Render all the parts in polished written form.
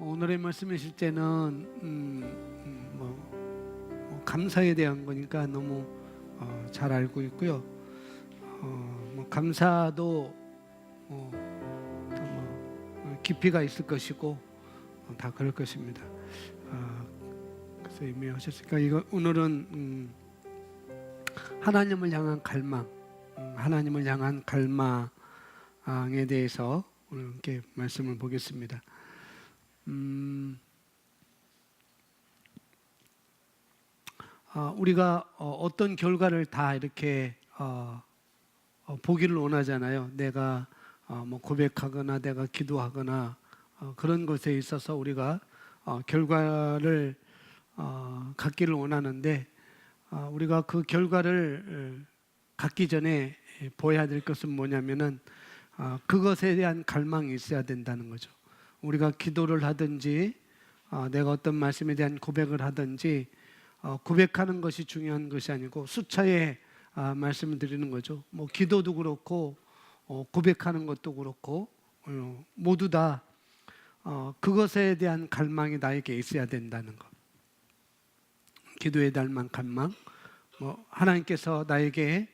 오늘의 말씀이실 때는 감사에 대한 거니까 너무 잘 알고 있고요. 감사도 깊이가 있을 것이고 다 그럴 것입니다. 그래서 이미 하셨으니까 오늘은 하나님을 향한 갈망, 하나님을 향한 갈망에 대해서 오늘 함께 말씀을 보겠습니다. 우리가 어떤 결과를 다 이렇게 보기를 원하잖아요. 내가 고백하거나 내가 기도하거나 그런 것에 있어서 우리가 결과를 갖기를 원하는데, 우리가 그 결과를 갖기 전에 보여야 될 것은 뭐냐면은 그것에 대한 갈망이 있어야 된다는 거죠. 우리가 기도를 하든지 내가 어떤 말씀에 대한 고백을 하든지 고백하는 것이 중요한 것이 아니고 수차에 말씀을 드리는 거죠. 기도도 그렇고 고백하는 것도 그렇고 모두 다 그것에 대한 갈망이 나에게 있어야 된다는 것. 기도에 대한 갈망, 하나님께서 나에게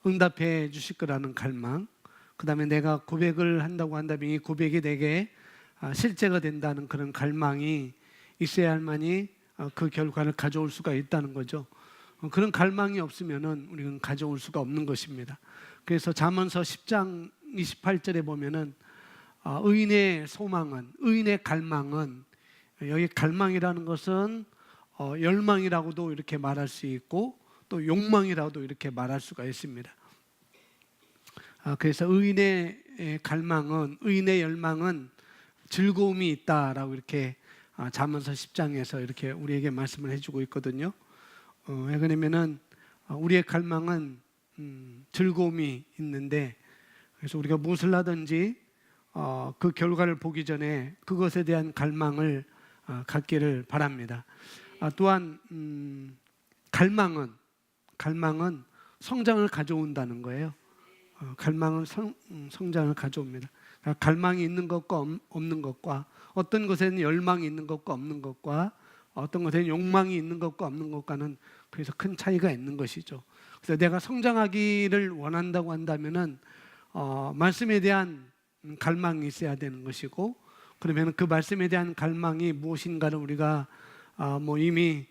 응답해 주실 거라는 갈망, 그 다음에 내가 고백을 한다고 한다면 이 고백이 내게 실제가 된다는 그런 갈망이 있어야만이 그 결과를 가져올 수가 있다는 거죠. 그런 갈망이 없으면은 우리는 가져올 수가 없는 것입니다. 그래서 잠언서 10장 28절에 보면은 의인의 소망은, 의인의 갈망은, 여기 갈망이라는 것은 열망이라고도 이렇게 말할 수 있고 또 욕망이라고도 이렇게 말할 수가 있습니다. 그래서 의인의 갈망은, 의인의 열망은 즐거움이 있다라고 이렇게 잠언서 10장에서 이렇게 우리에게 말씀을 해주고 있거든요. 왜 그러냐면은 우리의 갈망은 즐거움이 있는데, 그래서 우리가 무엇을 하든지 그 결과를 보기 전에 그것에 대한 갈망을 갖기를 바랍니다. 또한 갈망은 성장을 가져온다는 거예요. 갈망은 성장을 가져옵니다. 갈망이 있는 것과 없는 것과, 어떤 것에는 열망이 있는 것과 없는 것과, 어떤 것에는 욕망이 있는 것과 없는 것과는 그래서 큰 차이가 있는 것이죠. 그래서 내가 성장하기를 원한다고 한다면은 말씀에 대한 갈망이 있어야 되는 것이고, 그러면 그 말씀에 대한 갈망이 무엇인가를 우리가 이미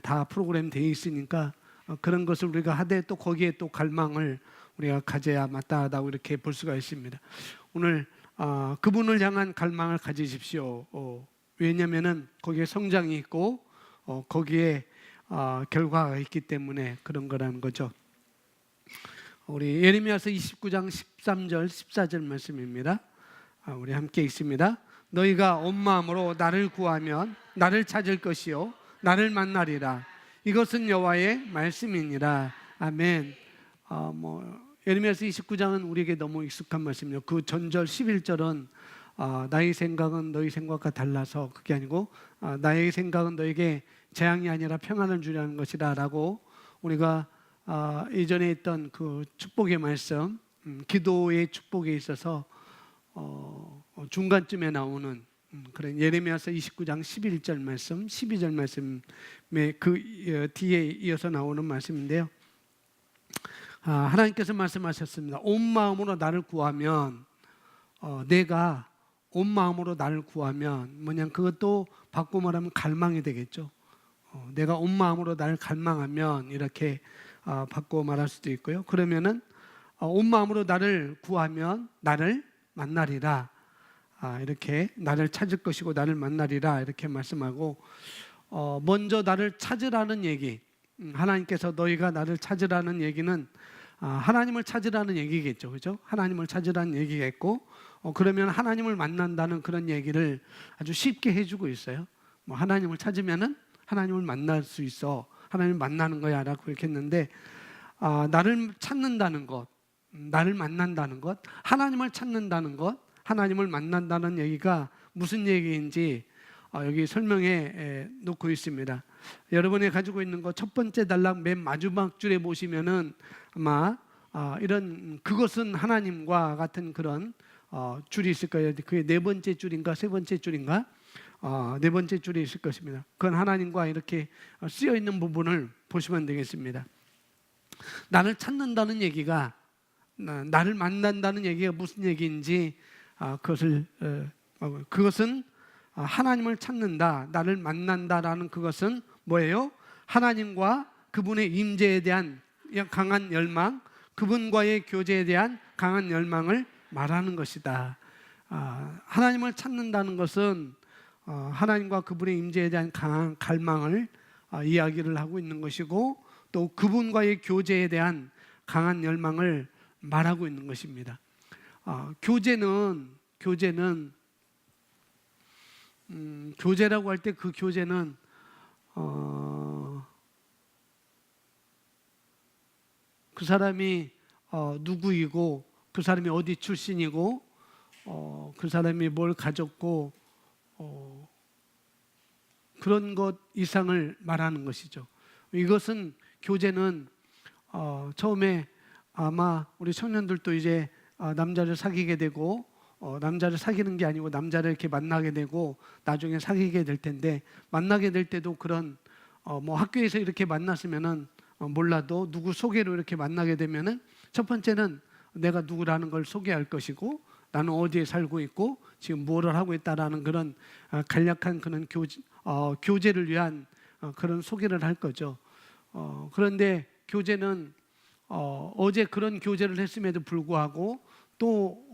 다 프로그램 되어 있으니까 그런 것을 우리가 하되 또 거기에 또 갈망을 우리가 가져야 마땅하다고 이렇게 볼 수가 있습니다. 오늘 그분을 향한 갈망을 가지십시오. 왜냐하면은 거기에 성장이 있고 거기에 결과가 있기 때문에 그런 거라는 거죠. 우리 예레미야서 29장 13절 14절 말씀입니다. 우리 함께 읽습니다. 너희가 온 마음으로 나를 구하면 나를 찾을 것이요 나를 만나리라. 이것은 여호와의 말씀이니라. 아멘. 예레미야서 29장은 우리에게 너무 익숙한 말씀이에요. 그 전절 11절은 나의 생각은 너희 생각과 달라서 그게 아니고 나의 생각은 너에게 재앙이 아니라 평안을 주려는 것이라 라고, 우리가 이전에 있던 그 축복의 말씀, 기도의 축복에 있어서 중간쯤에 나오는 그런 예레미야서 29장 11절 말씀, 12절 말씀에 그 뒤에 이어서 나오는 말씀인데요. 하나님께서 말씀하셨습니다. 온 마음으로 나를 구하면, 내가 온 마음으로 나를 구하면 뭐냐면 그것도 바꿔 말하면 갈망이 되겠죠. 내가 온 마음으로 나를 갈망하면 이렇게 바꿔 말할 수도 있고요. 그러면은 온 마음으로 나를 구하면 나를 만나리라. 이렇게 나를 찾을 것이고 나를 만나리라 이렇게 말씀하고, 먼저 나를 찾으라는 얘기, 하나님께서 너희가 나를 찾으라는 얘기는 하나님을 찾으라는 얘기겠죠. 그죠? 하나님을 찾으라는 얘기겠고, 그러면 하나님을 만난다는 그런 얘기를 아주 쉽게 해주고 있어요. 하나님을 찾으면은 하나님을 만날 수 있어, 하나님을 만나는 거야 라고 이렇게 했는데, 나를 찾는다는 것, 나를 만난다는 것, 하나님을 찾는다는 것, 하나님을 만난다는 얘기가 무슨 얘기인지 여기 설명해 놓고 있습니다. 여러분이 가지고 있는 것 첫 번째 단락 맨 마지막 줄에 보시면은 아마 이런 그것은 하나님과 같은 그런 줄이 있을 거예요. 그게 네 번째 줄인가 세 번째 줄인가 네 번째 줄이 있을 것입니다. 그건 하나님과 이렇게 쓰여 있는 부분을 보시면 되겠습니다. 나를 찾는다는 얘기가 나를 만난다는 얘기가 무슨 얘기인지 그것은 하나님을 찾는다, 나를 만난다라는 그것은 뭐예요? 하나님과 그분의 임재에 대한 강한 열망, 그분과의 교제에 대한 강한 열망을 말하는 것이다. 하나님을 찾는다는 것은 하나님과 그분의 임재에 대한 강한 갈망을 이야기를 하고 있는 것이고, 또 그분과의 교제에 대한 강한 열망을 말하고 있는 것입니다. 교제라고 할 때 그 교제는 그 사람이 누구이고, 그 사람이 어디 출신이고, 그 사람이 뭘 가졌고, 그런 것 이상을 말하는 것이죠. 이것은 교제는 처음에 아마 우리 청년들도 이제 남자를 사귀게 되고, 남자를 사귀는 게 아니고 남자를 이렇게 만나게 되고 나중에 사귀게 될 텐데, 만나게 될 때도 그런 뭐 학교에서 이렇게 만났으면은 몰라도 누구 소개로 이렇게 만나게 되면은 첫 번째는 내가 누구라는 걸 소개할 것이고, 나는 어디에 살고 있고 지금 뭐를 하고 있다라는 그런 간략한 그런 교제를 위한 그런 소개를 할 거죠. 그런데 교제는 어제 그런 교제를 했음에도 불구하고 또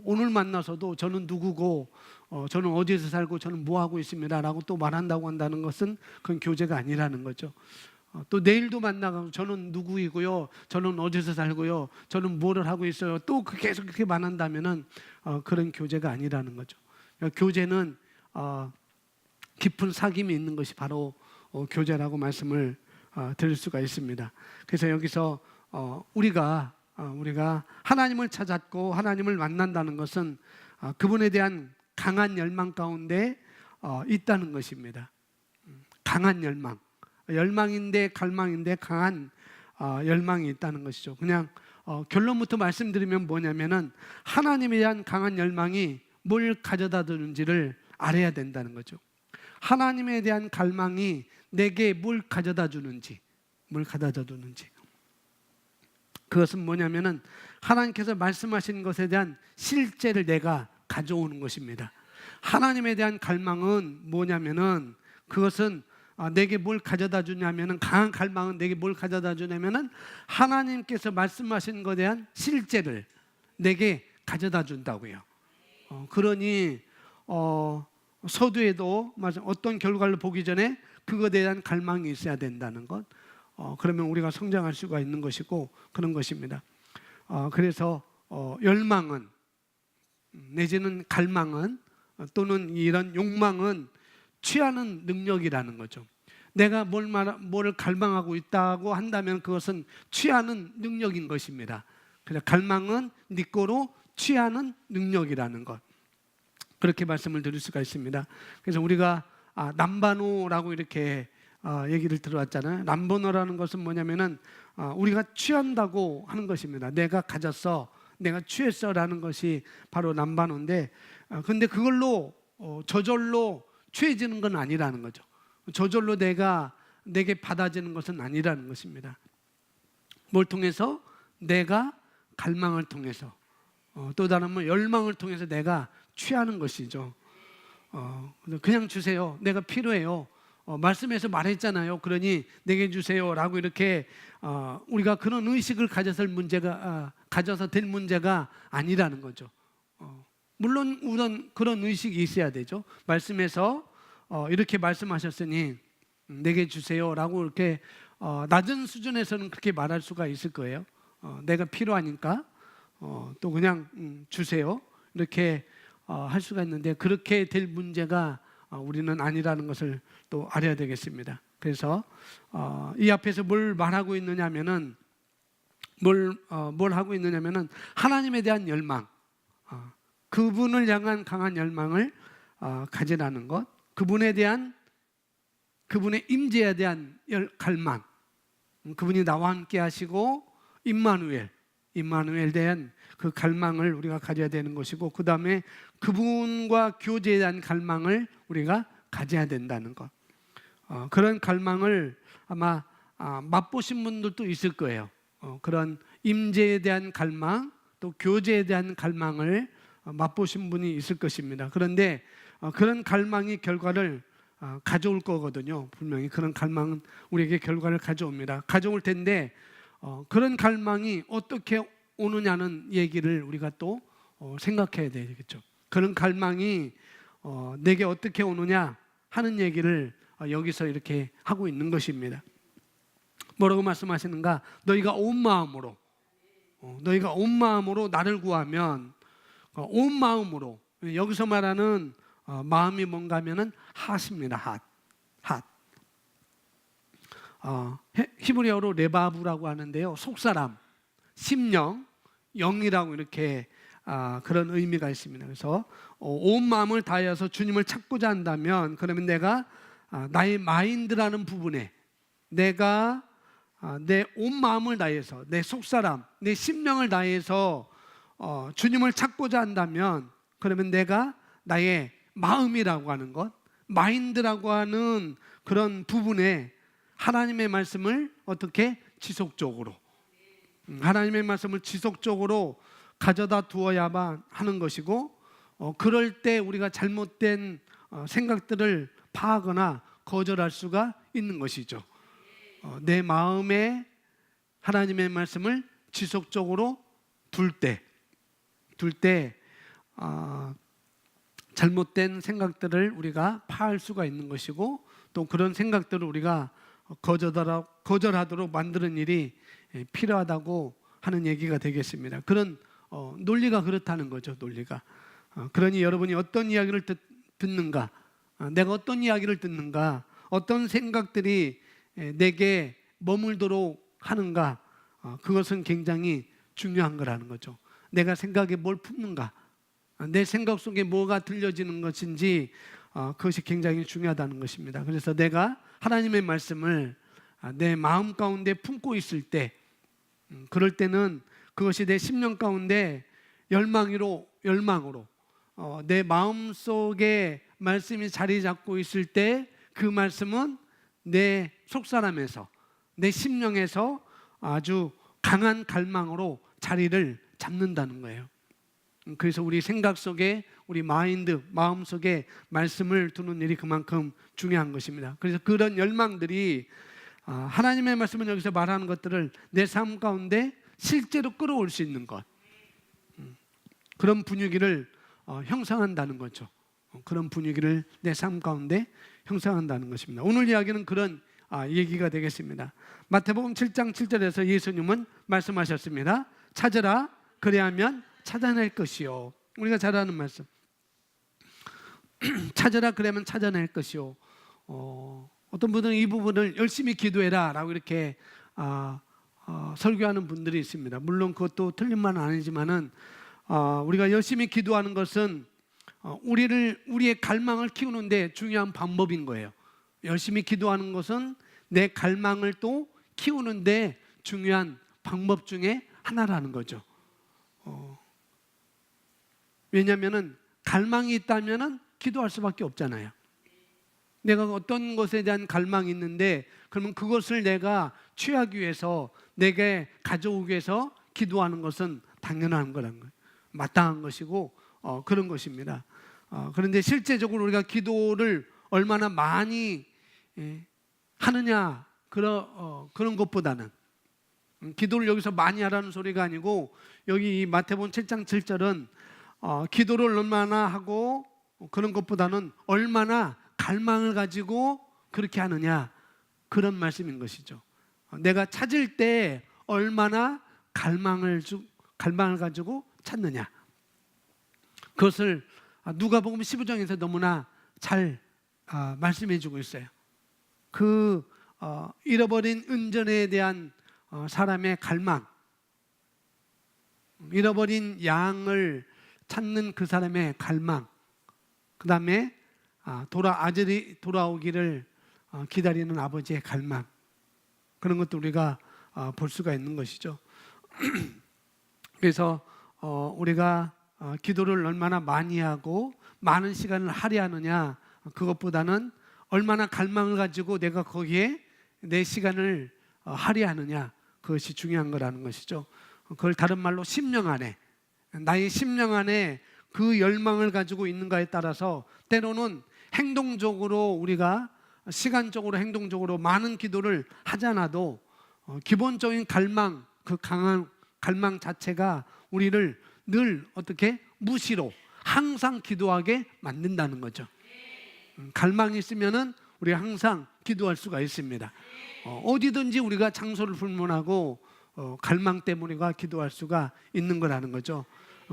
오늘 만나서도 저는 누구고 저는 어디에서 살고 저는 뭐 하고 있습니다라고 또 말한다고 한다는 것은 그건 교제가 아니라는 거죠. 또 내일도 만나고 저는 누구이고요, 저는 어디서 살고요, 저는 뭐를 하고 있어요, 또 계속 그렇게 말한다면은 그런 교제가 아니라는 거죠. 교제는 깊은 사귐이 있는 것이 바로 교제라고 말씀을 드릴 수가 있습니다. 그래서 여기서 우리가 하나님을 찾았고 하나님을 만난다는 것은 그분에 대한 강한 열망 가운데 있다는 것입니다. 강한 열망인데 갈망인데 강한 열망이 있다는 것이죠. 그냥 결론부터 말씀드리면 뭐냐면은 하나님에 대한 강한 열망이 뭘 가져다 주는지를 알아야 된다는 거죠. 하나님에 대한 갈망이 내게 뭘 가져다 주는지, 그것은 뭐냐면은 하나님께서 말씀하신 것에 대한 실제를 내가 가져오는 것입니다. 하나님에 대한 갈망은 뭐냐면은 그것은 내게 뭘 가져다 주냐면은, 강한 갈망은 내게 뭘 가져다 주냐면은 하나님께서 말씀하신 것에 대한 실제를 내게 가져다 준다고요. 그러니 서두에도 어떤 결과를 보기 전에 그것에 대한 갈망이 있어야 된다는 것. 그러면 우리가 성장할 수가 있는 것이고 그런 것입니다. 그래서 열망은 내지는 갈망은 또는 이런 욕망은 취하는 능력이라는 거죠. 내가 뭘 갈망하고 있다고 한다면 그것은 취하는 능력인 것입니다. 그래서 갈망은 네 거로 취하는 능력이라는 것, 그렇게 말씀을 드릴 수가 있습니다. 그래서 우리가 남바노라고 이렇게 얘기를 들어왔잖아요. 남바노라는 것은 뭐냐면은 우리가 취한다고 하는 것입니다. 내가 가졌어, 내가 취했어라는 것이 바로 남바노인데, 근데 그걸로 저절로 취해지는 건 아니라는 거죠. 저절로 내게 받아지는 것은 아니라는 것입니다. 뭘 통해서? 내가 갈망을 통해서, 또 다른 열망을 통해서 내가 취하는 것이죠. 그냥 주세요, 내가 필요해요, 말씀에서 말했잖아요, 그러니 내게 주세요라고 이렇게 우리가 그런 의식을 가져서 될 문제가 아니라는 거죠. 물론 그런 의식이 있어야 되죠. 말씀에서 이렇게 말씀하셨으니 내게 주세요라고 이렇게 낮은 수준에서는 그렇게 말할 수가 있을 거예요. 내가 필요하니까 또 그냥 주세요 이렇게 할 수가 있는데, 그렇게 될 문제가 우리는 아니라는 것을 또 알아야 되겠습니다. 그래서 이 앞에서 뭘 말하고 있느냐면은 뭘 하고 있느냐면은 하나님에 대한 열망, 그분을 향한 강한 열망을 가지라는 것, 그분의 임재에 대한 갈망, 그분이 나와 함께 하시고 임마누엘, 임마누엘에 대한 그 갈망을 우리가 가져야 되는 것이고, 그 다음에 그분과 교제에 대한 갈망을 우리가 가져야 된다는 것. 그런 갈망을 아마 맛보신 분들도 있을 거예요. 그런 임재에 대한 갈망, 또 교제에 대한 갈망을 맛보신 분이 있을 것입니다. 그런데 그런 갈망이 결과를 가져올 거거든요. 분명히 그런 갈망은 우리에게 결과를 가져옵니다. 가져올 텐데 그런 갈망이 어떻게 오느냐는 얘기를 우리가 또 생각해야 되겠죠. 그런 갈망이 내게 어떻게 오느냐 하는 얘기를 여기서 이렇게 하고 있는 것입니다. 뭐라고 말씀하시는가? 너희가 온 마음으로 나를 구하면, 온 마음으로, 여기서 말하는 마음이 뭔가 하면은 핫입니다. 핫. 히브리어로 레바브라고 하는데요, 속사람, 심령, 영이라고 이렇게 그런 의미가 있습니다. 그래서 온 마음을 다하여서 주님을 찾고자 한다면, 그러면 내가 나의 마인드라는 부분에 내가 내 온 마음을 다해서, 내 속사람, 내 심령을 다해서 주님을 찾고자 한다면, 그러면 내가 나의 마음이라고 하는 것, 마인드라고 하는 그런 부분에 하나님의 말씀을 어떻게 지속적으로, 하나님의 말씀을 지속적으로 가져다 두어야만 하는 것이고, 그럴 때 우리가 잘못된 생각들을 파하거나 거절할 수가 있는 것이죠. 내 마음에 하나님의 말씀을 지속적으로 둘 때 잘못된 생각들을 우리가 파할 수가 있는 것이고, 또 그런 생각들을 우리가 거절하도록 만드는 일이 필요하다고 하는 얘기가 되겠습니다. 그런 논리가 그렇다는 거죠. 논리가. 그러니 여러분이 어떤 이야기를 듣는가, 내가 어떤 이야기를 듣는가, 어떤 생각들이 내게 머물도록 하는가, 그것은 굉장히 중요한 거라는 거죠. 내가 생각에 뭘 품는가, 내 생각 속에 뭐가 들려지는 것인지, 그것이 굉장히 중요하다는 것입니다. 그래서 내가 하나님의 말씀을 내 마음 가운데 품고 있을 때, 그럴 때는 그것이 내 심령 가운데 열망으로 내 마음 속에 말씀이 자리 잡고 있을 때, 그 말씀은 내 속사람에서, 내 심령에서 아주 강한 갈망으로 자리를 잡는다는 거예요. 그래서 우리 생각 속에, 우리 마인드, 마음 속에 말씀을 두는 일이 그만큼 중요한 것입니다. 그래서 그런 열망들이, 하나님의 말씀은 여기서 말하는 것들을 내 삶 가운데 실제로 끌어올 수 있는 것, 그런 분위기를 형성한다는 거죠. 그런 분위기를 내 삶 가운데 형성한다는 것입니다. 오늘 이야기는 그런 얘기가 되겠습니다. 마태복음 7장 7절에서 예수님은 말씀하셨습니다. 찾으라, 그리하면 찾아낼 것이요. 우리가 잘 아는 말씀. 찾으라, 그러면 찾아낼 것이요. 어떤 분들은 이 부분을 열심히 기도해라 라고 이렇게 설교하는 분들이 있습니다. 물론 그것도 틀린 말은 아니지만은, 우리가 열심히 기도하는 것은 우리의 갈망을 키우는데 중요한 방법인 거예요. 열심히 기도하는 것은 내 갈망을 또 키우는데 중요한 방법 중에 하나라는 거죠. 왜냐하면 갈망이 있다면 기도할 수밖에 없잖아요. 내가 어떤 것에 대한 갈망이 있는데, 그러면 그것을 내가 취하기 위해서, 내게 가져오기 위해서 기도하는 것은 당연한 거라는 거예요. 마땅한 것이고 그런 것입니다. 그런데 실제적으로 우리가 기도를 얼마나 많이 하느냐, 그런 것보다는, 기도를 여기서 많이 하라는 소리가 아니고, 여기 이 마태복음 7장 7절은 기도를 얼마나 하고 그런 것보다는 얼마나 갈망을 가지고 그렇게 하느냐, 그런 말씀인 것이죠. 내가 찾을 때 얼마나 갈망을 가지고 찾느냐, 그것을 누가복음 15장에서 너무나 잘 말씀해 주고 있어요. 그 잃어버린 은전에 대한 사람의 갈망, 잃어버린 양을 찾는 그 사람의 갈망, 그 다음에 아들이 돌아오기를 기다리는 아버지의 갈망, 그런 것도 우리가 볼 수가 있는 것이죠. 그래서 우리가 기도를 얼마나 많이 하고 많은 시간을 할애하느냐, 그것보다는 얼마나 갈망을 가지고 내가 거기에 내 시간을 할애하느냐, 그것이 중요한 거라는 것이죠. 그걸 다른 말로 심령 안에, 나의 심령 안에 그 열망을 가지고 있는가에 따라서 때로는 행동적으로 우리가 시간적으로 행동적으로 많은 기도를 하지 않아도 기본적인 갈망, 그 강한 갈망 자체가 우리를 늘 어떻게 무시로 항상 기도하게 만든다는 거죠. 갈망이 있으면은 우리가 항상 기도할 수가 있습니다. 어디든지 우리가 장소를 불문하고 갈망 때문에 우리가 기도할 수가 있는 거라는 거죠.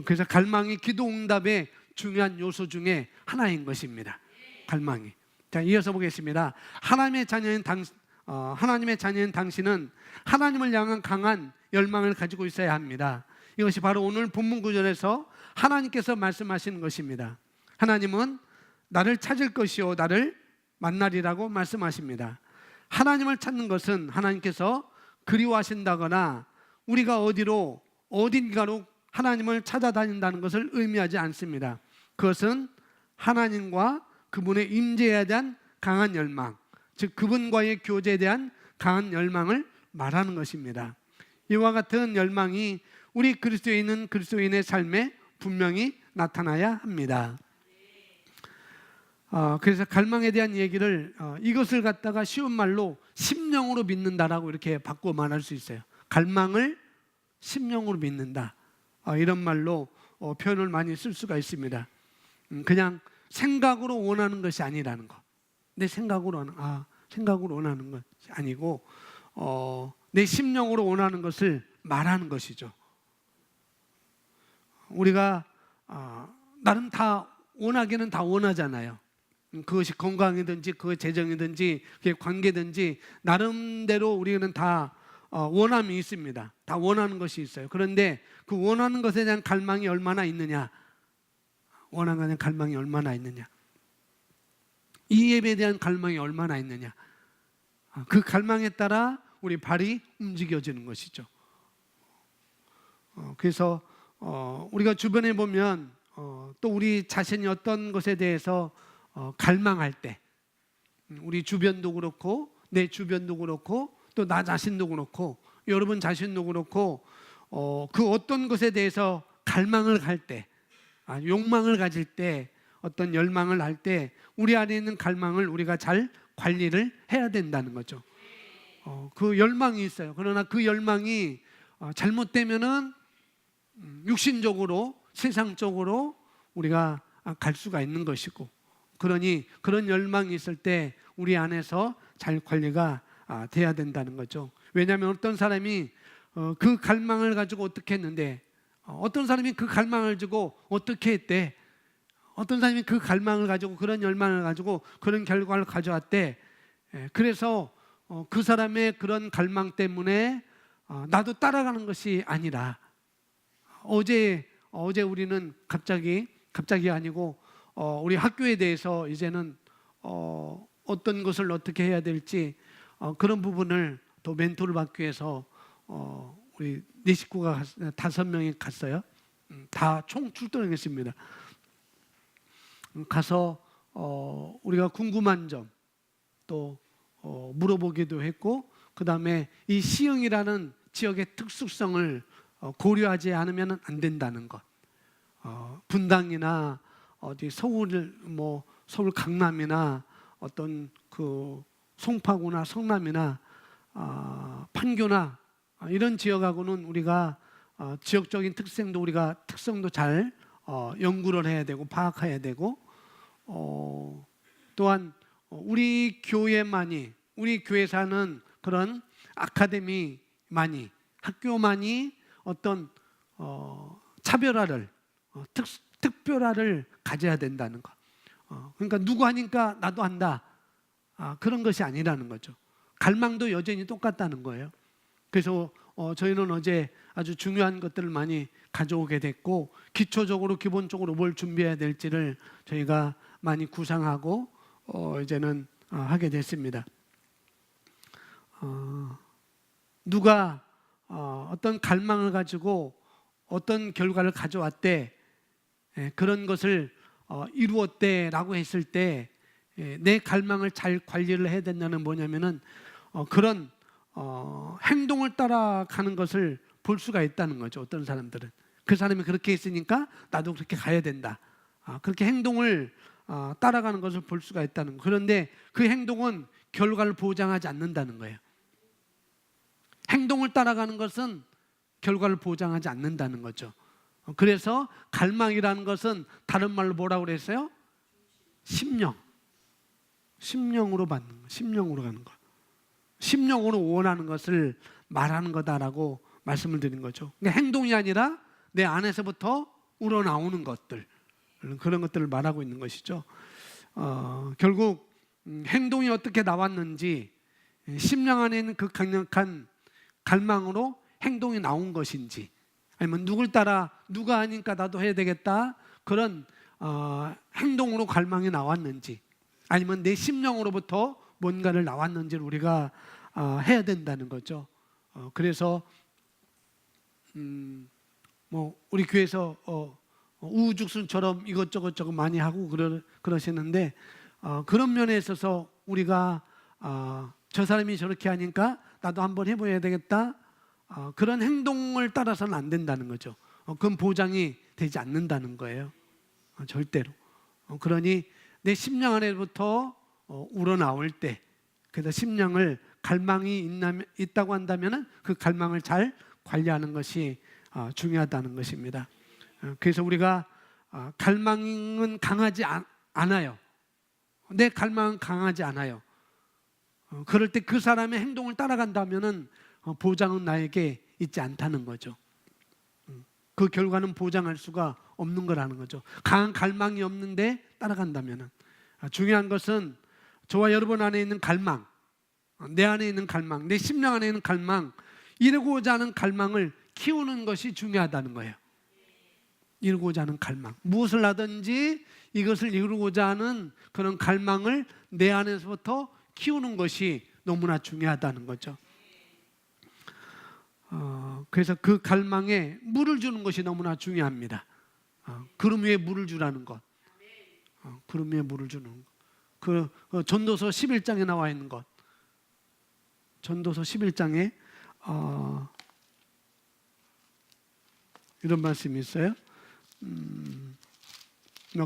그래서 갈망이 기도 응답의 중요한 요소 중에 하나인 것입니다. 갈망이. 자, 이어서 보겠습니다. 하나님의 자녀인 당신은 하나님을 향한 강한 열망을 가지고 있어야 합니다. 이것이 바로 오늘 본문 구절에서 하나님께서 말씀하시는 것입니다. 하나님은 나를 찾을 것이요 나를 만나리라고 말씀하십니다. 하나님을 찾는 것은 하나님께서 그리워하신다거나 우리가 어딘가로 하나님을 찾아다닌다는 것을 의미하지 않습니다. 그것은 하나님과 그분의 임재에 대한 강한 열망, 즉 그분과의 교제에 대한 강한 열망을 말하는 것입니다. 이와 같은 열망이 우리 그리스도인의 삶에 분명히 나타나야 합니다. 그래서 갈망에 대한 얘기를 이것을 갖다가 쉬운 말로 심령으로 믿는다라고 이렇게 바꾸어 말할 수 있어요. 갈망을 심령으로 믿는다, 이런 말로 표현을 많이 쓸 수가 있습니다. 그냥 생각으로 원하는 것이 아니라는 것. 내 생각으로 원하는 것이 아니고 내 심령으로 원하는 것을 말하는 것이죠. 우리가 나름 다 원하기는 다 원하잖아요. 그것이 건강이든지 그 재정이든지 그게 관계든지 나름대로 우리는 다 원함이 있습니다. 다 원하는 것이 있어요. 그런데 그 원하는 것에 대한 갈망이 얼마나 있느냐, 원하는 것에 대한 갈망이 얼마나 있느냐, 이 예배에 대한 갈망이 얼마나 있느냐, 그 갈망에 따라 우리 발이 움직여지는 것이죠. 그래서 우리가 주변에 보면 또 우리 자신이 어떤 것에 대해서 갈망할 때, 우리 주변도 그렇고 내 주변도 그렇고 또 나 자신도 그렇고 여러분 자신도 그렇고 그 어떤 것에 대해서 갈망을 할 때, 욕망을 가질 때, 어떤 열망을 할 때 우리 안에 있는 갈망을 우리가 잘 관리를 해야 된다는 거죠. 그 열망이 있어요. 그러나 그 열망이 잘못되면은 육신적으로 세상적으로 우리가 갈 수가 있는 것이고, 그러니 그런 열망이 있을 때 우리 안에서 잘 관리가 돼야 된다는 거죠. 왜냐하면 어떤 사람이 그 갈망을 가지고 어떻게 했는데, 어떤 사람이 그 갈망을 가지고 어떻게 했대, 어떤 사람이 그 갈망을 가지고 그런 열망을 가지고 그런 결과를 가져왔대. 그래서 그 사람의 그런 갈망 때문에 나도 따라가는 것이 아니라, 어제 우리는 갑자기 아니고 우리 학교에 대해서 이제는 어떤 것을 어떻게 해야 될지 그런 부분을 또 멘토를 받기 위해서 우리 네 식구가 5명이 갔어요. 다 총 출동했습니다. 가서 우리가 궁금한 점 또 물어보기도 했고, 그 다음에 이 시흥이라는 지역의 특수성을 고려하지 않으면 안 된다는 것. 분당이나 어디 서울 강남이나 어떤 그 송파구나 성남이나 판교나 이런 지역하고는 우리가 지역적인 특성도 잘 연구를 해야 되고 파악해야 되고, 또한 우리 교회에서 하는 그런 아카데미만이, 학교만이 어떤 차별화를 특별화를 가져야 된다는 것. 그러니까 누구 하니까 나도 한다, 그런 것이 아니라는 거죠. 갈망도 여전히 똑같다는 거예요. 그래서 저희는 어제 아주 중요한 것들을 많이 가져오게 됐고, 기본적으로 뭘 준비해야 될지를 저희가 많이 구상하고 이제는 하게 됐습니다. 누가 어떤 갈망을 가지고 어떤 결과를 가져왔대, 그런 것을 이루었대라고 했을 때 내 갈망을 잘 관리를 해야 된다는 뭐냐면은 그런 행동을 따라가는 것을 볼 수가 있다는 거죠. 어떤 사람들은 그 사람이 그렇게 했으니까 나도 그렇게 가야 된다. 그렇게 행동을 따라가는 것을 볼 수가 있다는 거. 그런데 그 행동은 결과를 보장하지 않는다는 거예요. 행동을 따라가는 것은 결과를 보장하지 않는다는 거죠. 그래서 갈망이라는 것은 다른 말로 뭐라고 그랬어요? 심령으로 받는 거, 심령으로 가는 거, 심령으로 원하는 것을 말하는 거다라고 말씀을 드린 거죠. 그러니까 행동이 아니라 내 안에서부터 우러나오는 것들, 그런 것들을 말하고 있는 것이죠. 결국 행동이 어떻게 나왔는지, 심령 안에 있는 그 강력한 갈망으로 행동이 나온 것인지, 아니면 누굴 따라 누가 하니까 나도 해야 되겠다, 그런 행동으로 갈망이 나왔는지, 아니면 내 심령으로부터 뭔가를 나왔는지를 우리가 해야 된다는 거죠. 그래서 뭐 우리 교회에서 우후죽순처럼 이것저것 저것 많이 하고 그러시는데, 그런 면에 있어서 우리가 저 사람이 저렇게 하니까 나도 한번 해봐야 되겠다, 그런 행동을 따라서는 안 된다는 거죠. 그건 보장이 되지 않는다는 거예요. 절대로. 그러니 내 심령 안에부터 우러나올 때, 그래서 심령을 갈망이 있다고 한다면 그 갈망을 잘 관리하는 것이 중요하다는 것입니다. 그래서 우리가 갈망은 강하지 않아요. 내 갈망은 강하지 않아요. 그럴 때 그 사람의 행동을 따라간다면 보장은 나에게 있지 않다는 거죠. 그 결과는 보장할 수가 없는 거라는 거죠. 강한 갈망이 없는데 따라간다면. 중요한 것은 저와 여러분 안에 있는 갈망, 내 안에 있는 갈망, 내 심령 안에 있는 갈망, 이루고자 하는 갈망을 키우는 것이 중요하다는 거예요. 이루고자 하는 갈망, 무엇을 하든지 이것을 이루고자 하는 그런 갈망을 내 안에서부터 키우는 것이 너무나 중요하다는 거죠. 그래서 그 갈망에 물을 주는 것이 너무나 중요합니다. 구름 위에 물을 주라는 것, 구름 위에 물을 주는 것, 그 전도서 11장에 나와 있는 것, 전도서 11장에 이런 말씀이 있어요.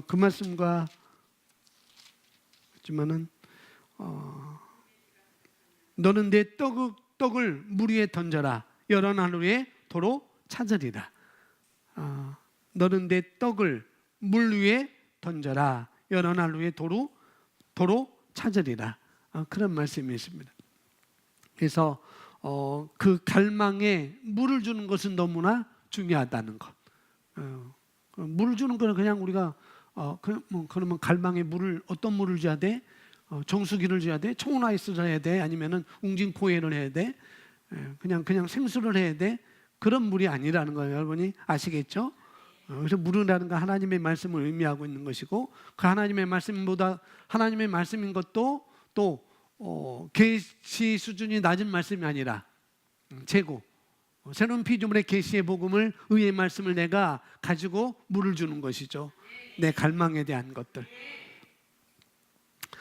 그 말씀과 하지만은 너는 내 떡을 물 위에 던져라, 여러 날 후에 도로 찾으리라. 너는 내 떡을 물 위에 던져라, 여러 날 후에 도로 찾으리라. 그런 말씀이 있습니다. 그래서 그 갈망에 물을 주는 것은 너무나 중요하다는 것. 물을 주는 것은 그냥 우리가 그러면 갈망에 물을, 어떤 물을 줘야 돼? 정수기를 줘야 돼? 총라이스를 해야 돼? 아니면은 웅진코에를 해야 돼? 그냥 생수를 해야 돼? 그런 물이 아니라는 거예요. 여러분이 아시겠죠? 그래서 물이라는 건 하나님의 말씀을 의미하고 있는 것이고, 그 하나님의 말씀보다 하나님의 말씀인 것도 또 계시 수준이 낮은 말씀이 아니라 최고 새로운 피조물의 계시의 복음을, 의의 말씀을 내가 가지고 물을 주는 것이죠. 내 갈망에 대한 것들.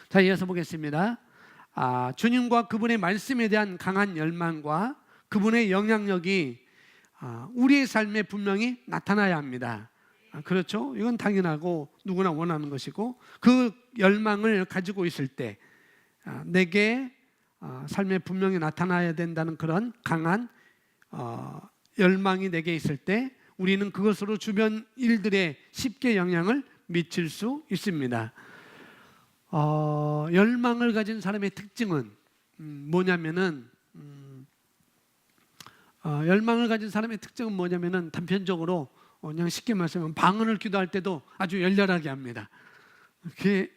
자, 이어서 보겠습니다. 주님과 그분의 말씀에 대한 강한 열망과 그분의 영향력이 우리의 삶에 분명히 나타나야 합니다. 그렇죠? 이건 당연하고 누구나 원하는 것이고, 그 열망을 가지고 있을 때 내게 삶에 분명히 나타나야 된다는 그런 강한 열망이 내게 있을 때 우리는 그것으로 주변 일들에 쉽게 영향을 미칠 수 있습니다. 열망을 가진 사람의 특징은 뭐냐면은 열망을 가진 사람의 특징은 뭐냐면은 단편적으로 그냥 쉽게 말씀하면 방언을 기도할 때도 아주 열렬하게 합니다. 그게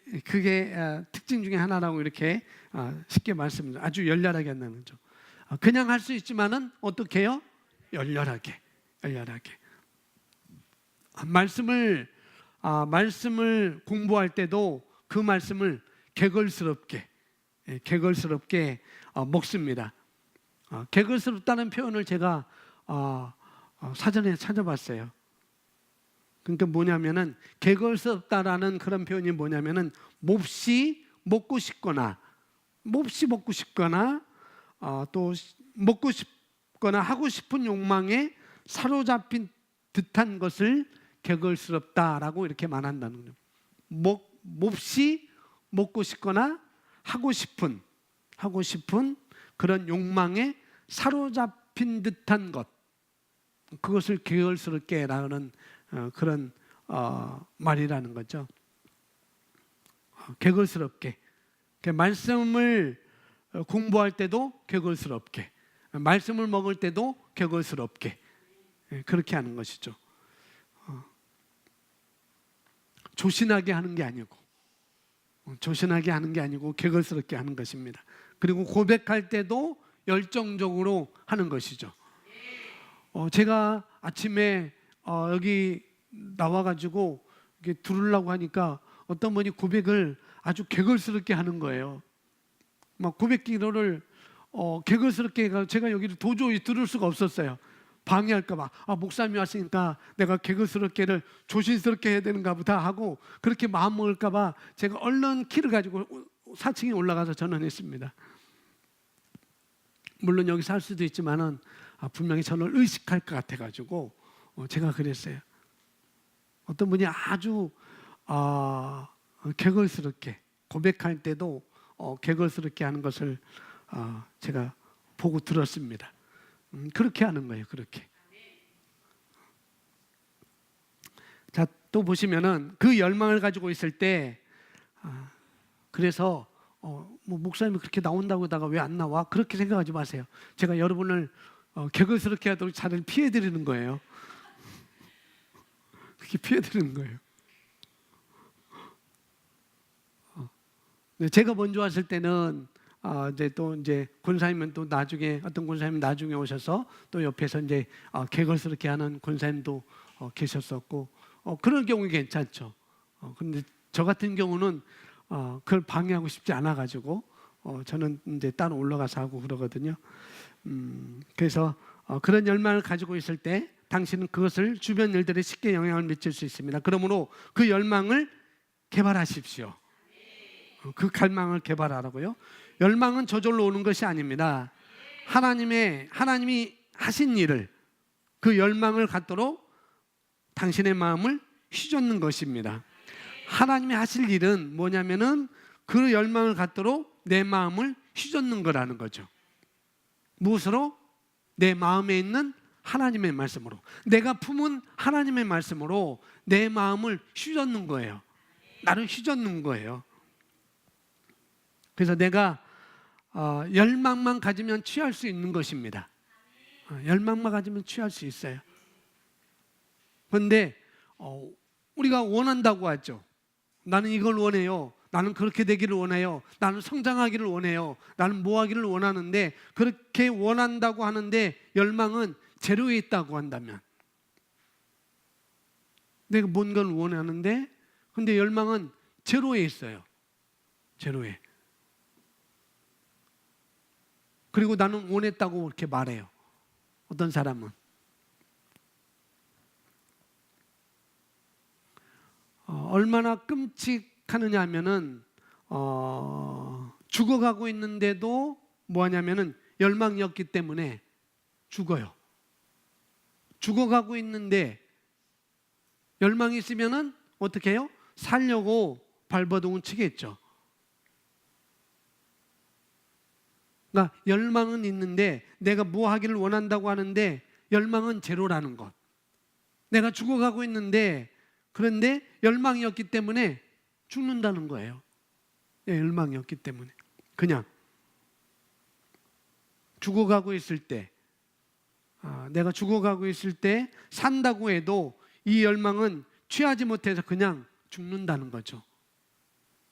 특징 중에 하나라고 이렇게 쉽게 말씀드립니다. 아주 열렬하게 한다는 거죠. 그냥 할 수 있지만은 어떻게 해요? 열렬하게. 말씀을 공부할 때도 그 말씀을 개걸스럽게 먹습니다. 개걸스럽다는 표현을 제가 사전에 찾아봤어요. 그러니까 뭐냐면은 개걸스럽다라는 그런 표현이 뭐냐면은 몹시 먹고 싶거나 또 먹고 싶거나 하고 싶은 욕망에 사로잡힌 듯한 것을 개걸스럽다라고 이렇게 말한다는 거예요. 몹시 먹고 싶거나 하고 싶은 그런 욕망에 사로잡힌 듯한 것, 그것을 개걸스럽게라는 그런 말이라는 거죠. 개걸스럽게. 말씀을 공부할 때도 개걸스럽게, 말씀을 먹을 때도 개걸스럽게, 그렇게 하는 것이죠. 조신하게 하는 게 아니고 개걸스럽게 하는 것입니다. 그리고 고백할 때도 열정적으로 하는 것이죠. 제가 아침에 여기 나와가지고 이렇게 들으려고 하니까 어떤 분이 고백을 아주 개걸스럽게 하는 거예요. 막 고백 기도를 개걸스럽게 해서 제가 여기를 도저히 들을 수가 없었어요. 방해할까봐. 목사님이 왔으니까 내가 개걸스럽게를 조심스럽게 해야 되는가 보다 하고 그렇게 마음 먹을까봐 제가 얼른 키를 가지고 4층에 올라가서 전화했습니다. 물론 여기서 할 수도 있지만은 분명히 저를 의식할 것 같아가지고 제가 그랬어요. 어떤 분이 아주 개걸스럽게 고백할 때도 개걸스럽게 하는 것을 제가 보고 들었습니다. 그렇게 하는 거예요. 그렇게. 자, 또 보시면은 그 열망을 가지고 있을 때 그래서 뭐 목사님이 그렇게 나온다고 하다가 왜 안 나와? 그렇게 생각하지 마세요. 제가 여러분을 개걸스럽게 하도록 자를 피해드리는 거예요. 그렇게 피해드리는 거예요. 제가 먼저 왔을 때는 이제 권사님은 또 나중에 어떤 권사님 나중에 오셔서 또 옆에서 이제 개걸스럽게 하는 권사님도 계셨었고 그런 경우 괜찮죠. 근데 저 같은 경우는 그걸 방해하고 싶지 않아 가지고 저는 이제 따로 올라가서 하고 그러거든요. 그래서 그런 열망을 가지고 있을 때 당신은 그것을 주변 일들에 쉽게 영향을 미칠 수 있습니다. 그러므로 그 열망을 개발하십시오. 그 갈망을 개발하라고요. 열망은 저절로 오는 것이 아닙니다. 하나님이 하신 일을, 그 열망을 갖도록 당신의 마음을 휘젓는 것입니다. 하나님이 하실 일은 뭐냐면은 그 열망을 갖도록 내 마음을 휘젓는 거라는 거죠. 무엇으로? 내 마음에 있는 하나님의 말씀으로, 내가 품은 하나님의 말씀으로 내 마음을 휘젓는 거예요. 나를 휘젓는 거예요. 그래서 내가 열망만 가지면 취할 수 있는 것입니다. 열망만 가지면 취할 수 있어요. 그런데 우리가 원한다고 하죠. 나는 이걸 원해요. 나는 그렇게 되기를 원해요. 나는 성장하기를 원해요. 나는 뭐 하기를 원하는데, 그렇게 원한다고 하는데 열망은 제로에 있다고 한다면, 내가 뭔가를 원하는데 근데 열망은 제로에 있어요. 제로에. 그리고 나는 원했다고 이렇게 말해요. 어떤 사람은. 얼마나 끔찍하느냐 하면은 죽어가고 있는데도 뭐 하냐면은 열망이 없기 때문에 죽어요. 죽어가고 있는데 열망이 있으면은 어떻게 해요? 살려고 발버둥을 치겠죠. 그러니까 열망은 있는데 내가 뭐 하기를 원한다고 하는데 열망은 제로라는 것. 내가 죽어가고 있는데 그런데 열망이 없기 때문에 죽는다는 거예요. 열망이 없기 때문에 그냥 죽어가고 있을 때, 내가 죽어가고 있을 때 산다고 해도 이 열망은 취하지 못해서 그냥 죽는다는 거죠.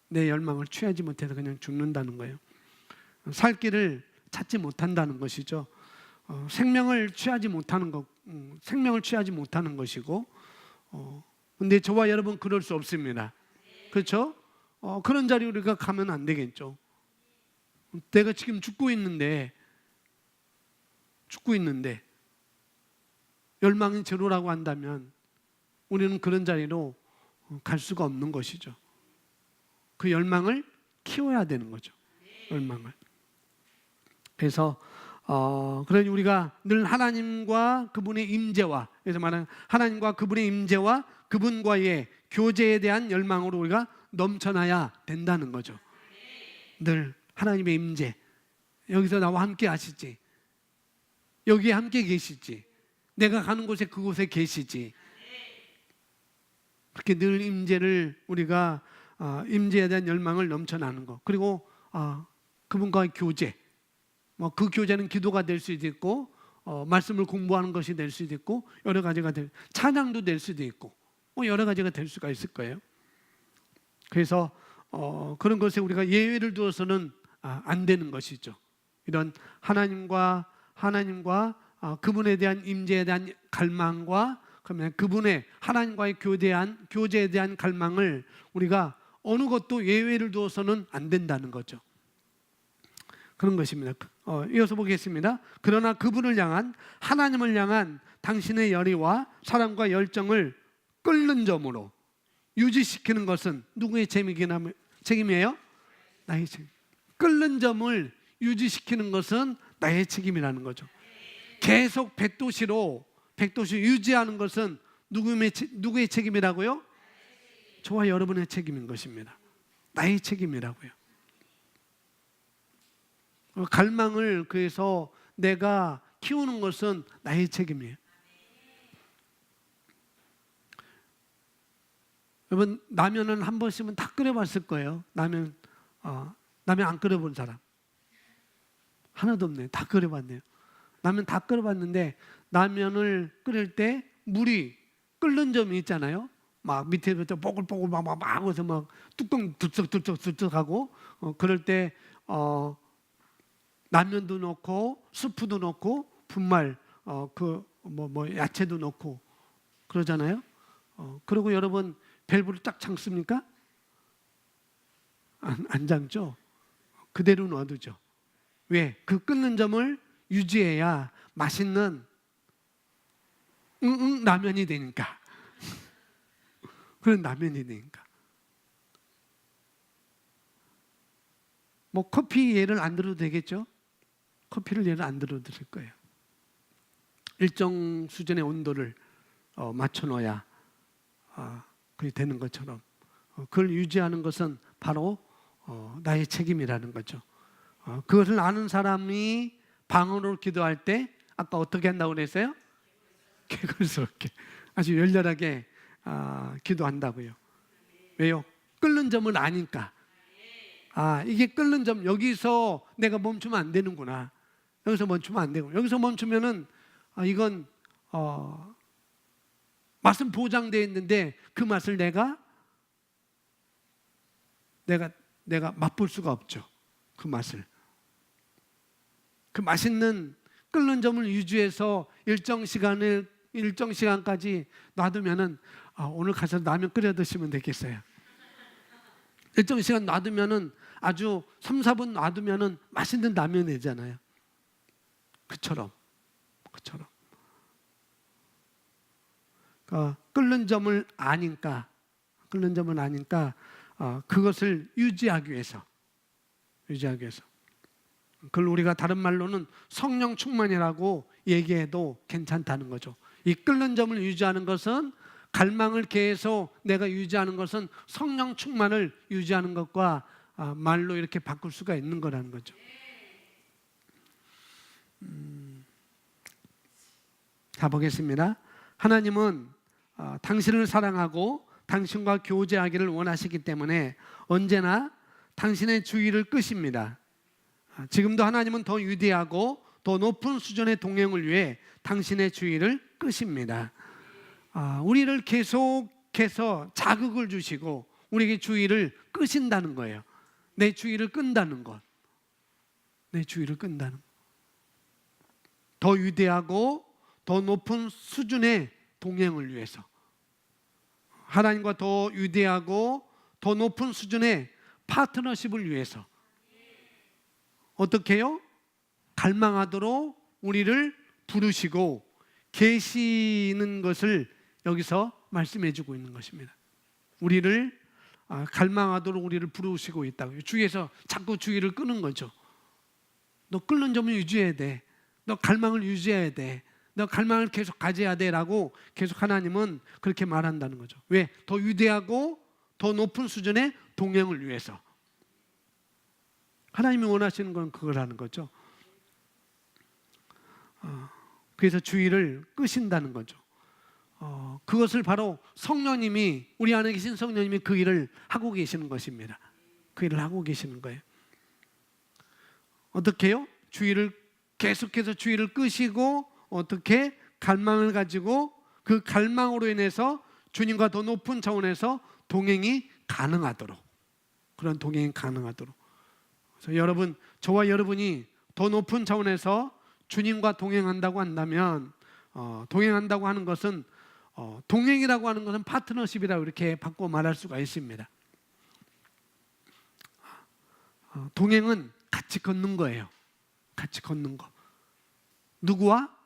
내 열망을 취하지 못해서 그냥 죽는다는 거예요. 살 길을 찾지 못한다는 것이죠. 생명을 취하지 못하는 것이고, 근데 저와 여러분 그럴 수 없습니다. 그렇죠? 그런 자리에 우리가 가면 안 되겠죠. 내가 지금 죽고 있는데 열망이 제로라고 한다면 우리는 그런 자리로 갈 수가 없는 것이죠. 그 열망을 키워야 되는 거죠. 열망을. 그래서 그러니 우리가 늘 하나님과 그분의 임재와, 그래서 말하는 하나님과 그분의 임재와 그분과의 교제에 대한 열망으로 우리가 넘쳐나야 된다는 거죠. 늘 하나님의 임재, 여기서 나와 함께 하시지, 여기에 함께 계시지, 내가 가는 곳에 그곳에 계시지. 그렇게 늘 임재를 우리가 임재에 대한 열망을 넘쳐나는 것. 그리고 그분과의 교제, 그 교제는 기도가 될 수도 있고 말씀을 공부하는 것이 될 수도 있고 여러 가지가 찬양도 될 수도 있고 여러 가지가 될 수가 있을 거예요. 그래서 그런 것에 우리가 예외를 두어서는 안 되는 것이죠. 이런 하나님과 그분에 대한 임재에 대한 갈망과 그러면 그분의 하나님과의 교제에 대한 갈망을 우리가 어느 것도 예외를 두어서는 안 된다는 거죠. 그런 것입니다. 이어서 보겠습니다. 그러나 그분을 향한, 하나님을 향한 당신의 열의와 사랑과 열정을 끓는 점으로 유지시키는 것은 누구의 책임이에요? 나의 책임. 끓는 점을 유지시키는 것은 나의 책임이라는 거죠. 계속 백도시로 유지하는 것은 누구의 책임이라고요? 저와 여러분의 책임인 것입니다. 나의 책임이라고요. 갈망을 그래서 내가 키우는 것은 나의 책임이에요. 여러분, 라면은 한 번씩은 다 끓여봤을 거예요. 라면 안 끓여본 사람 하나도 없네요. 다 끓여봤네요. 라면 다 끓여봤는데 라면을 끓일 때 물이 끓는 점이 있잖아요. 막 밑에부터 뽀글뽀글 막 해서 막 뚜껑 들썩들썩하고 그럴 때 라면도 넣고 스프도 넣고 분말 야채도 넣고 그러잖아요. 그리고 여러분 밸브를 딱 잠습니까? 안 잠죠. 그대로 놔두죠. 왜? 그 끓는 점을 유지해야 맛있는 라면이 되니까. 그런 라면이 되니까. 커피 예를 안 들어도 되겠죠? 커피를 예를 안 들어도 될 거예요. 일정 수준의 온도를 맞춰 놓아야 그게 되는 것처럼 그걸 유지하는 것은 바로 나의 책임이라는 거죠. 그것을 아는 사람이 방언으로 기도할 때 아까 어떻게 한다고 그랬어요? 개걸스럽게 아주 열렬하게 기도한다고요. 왜요? 끓는 점을 아니까. 이게 끓는 점, 여기서 내가 멈추면 안 되는구나. 여기서 멈추면 안 되고, 여기서 멈추면은 이건 맛은 보장되어 있는데 그 맛을 내가 맛볼 수가 없죠. 그 맛을. 그 맛있는 끓는 점을 유지해서 일정 시간까지 놔두면은 오늘 가서 라면 끓여 드시면 되겠어요. 일정 시간 놔두면은 아주 3, 4분 놔두면은 맛있는 라면이 되잖아요. 그처럼. 끓는 점을 아니까 그것을 유지하기 위해서 그걸 우리가 다른 말로는 성령 충만이라고 얘기해도 괜찮다는 거죠. 이 끓는 점을 유지하는 것은, 갈망을 계속 내가 유지하는 것은 성령 충만을 유지하는 것과 말로 이렇게 바꿀 수가 있는 거라는 거죠. 자, 보겠습니다. 하나님은 당신을 사랑하고 당신과 교제하기를 원하시기 때문에 언제나 당신의 주의를 끄십니다. 지금도 하나님은 더 위대하고 더 높은 수준의 동행을 위해 당신의 주의를 끄십니다. 우리를 계속해서 자극을 주시고 우리에게 주의를 끄신다는 거예요. 내 주의를 끈다는 것. 내 주의를 끈다는 것. 더 위대하고 더 높은 수준의 동행을 위해서, 하나님과 더 위대하고 더 높은 수준의 파트너십을 위해서 어떻게 해요? 갈망하도록 우리를 부르시고 계시는 것을 여기서 말씀해 주고 있는 것입니다. 우리를 갈망하도록 우리를 부르시고 있다고요. 주위에서 자꾸 주의를 끄는 거죠. 너 끓는 점을 유지해야 돼. 너 갈망을 유지해야 돼. 너 갈망을 계속 가져야 돼 라고 계속 하나님은 그렇게 말한다는 거죠. 왜? 더 위대하고 더 높은 수준의 동행을 위해서. 하나님이 원하시는 건 그거라는 거죠. 그래서 주의를 끄신다는 거죠. 그것을 바로 성령님이, 우리 안에 계신 성령님이 그 일을 하고 계시는 것입니다. 그 일을 하고 계시는 거예요. 어떻게 해요? 계속해서 주의를 끄시고 어떻게 갈망을 가지고 그 갈망으로 인해서 주님과 더 높은 차원에서 동행이 가능하도록, 그런 동행이 가능하도록. 그래서 여러분, 저와 여러분이 더 높은 차원에서 주님과 동행한다고 한다면, 동행한다고 하는 것은 동행이라고 하는 것은 파트너십이라고 이렇게 바꿔 말할 수가 있습니다. 동행은 같이 걷는 거예요. 같이 걷는 거. 누구와?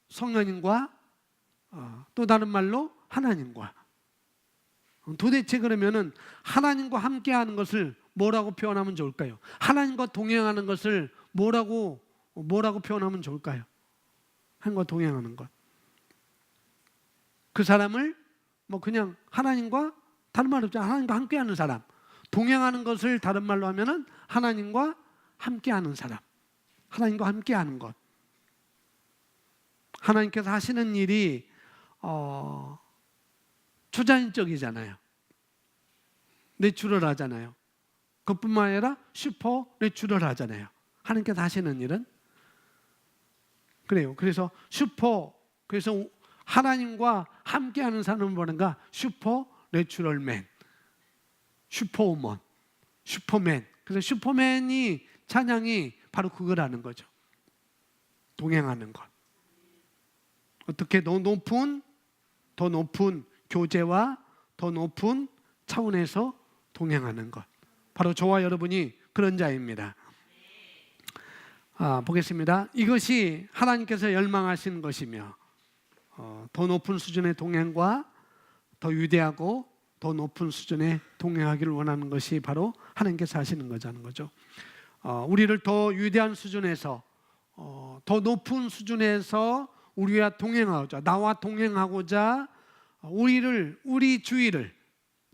성령님과, 또 다른 말로 하나님과. 도대체 그러면은 하나님과 함께하는 것을 뭐라고 표현하면 좋을까요? 하나님과 동행하는 것을 뭐라고 표현하면 좋을까요? 하나님과 동행하는 것. 그 사람을 뭐 그냥 하나님과, 다른 말 없잖아요. 하나님과 함께하는 사람. 동행하는 것을 다른 말로 하면은 하나님과 함께하는 사람. 하나님과 함께하는 것. 하나님께서 하시는 일이 초자연적이잖아요. 내추럴하잖아요. 그것뿐만 아니라 슈퍼 내추럴하잖아요. 하나님께서 하시는 일은 그래요. 그래서 그래서 하나님과 함께하는 사람은 뭐는가? 슈퍼 내추럴맨, 슈퍼우먼, 슈퍼맨. 그래서 슈퍼맨이 찬양이 바로 그거라는 거죠. 동행하는 것. 어떻게 더 높은 교제와 더 높은 차원에서 동행하는 것. 바로 저와 여러분이 그런 자입니다. 보겠습니다. 이것이 하나님께서 열망하신 것이며, 더 높은 수준의 동행과 더 위대하고 더 높은 수준의 동행하기를 원하는 것이 바로 하나님께서 하시는 거자는 거죠. 우리를 더 위대한 수준에서, 더 높은 수준에서 우리와 동행하고자, 나와 동행하고자 우리 주의를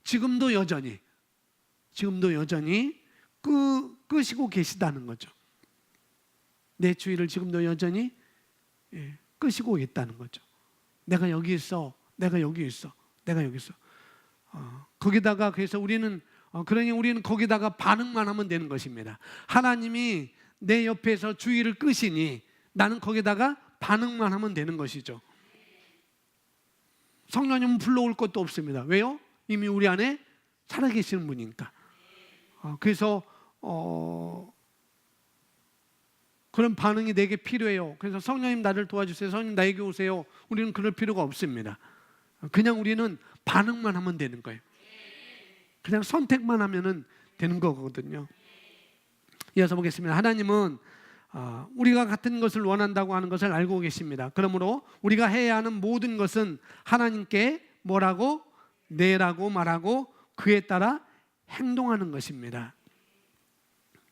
지금도 여전히 끄시고 계시다는 거죠. 내 주의를 지금도 여전히 끄시고 있다는 거죠. 내가 여기 있어, 내가 여기 있어, 내가 여기 있어. 거기다가 그래서 우리는 거기다가 반응만 하면 되는 것입니다. 하나님이 내 옆에서 주의를 끄시니 나는 거기다가 반응만 하면 되는 것이죠. 성령님은 불러올 것도 없습니다. 왜요? 이미 우리 안에 살아계시는 분이니까. 그래서 그런 반응이 내게 필요해요. 그래서 성령님 나를 도와주세요. 성령님 나에게 오세요. 우리는 그럴 필요가 없습니다. 그냥 우리는 반응만 하면 되는 거예요. 그냥 선택만 하면 되는 거거든요. 이어서 보겠습니다. 하나님은 우리가 같은 것을 원한다고 하는 것을 알고 계십니다. 그러므로 우리가 해야 하는 모든 것은 하나님께 뭐라고? 네라고 말하고 그에 따라 행동하는 것입니다.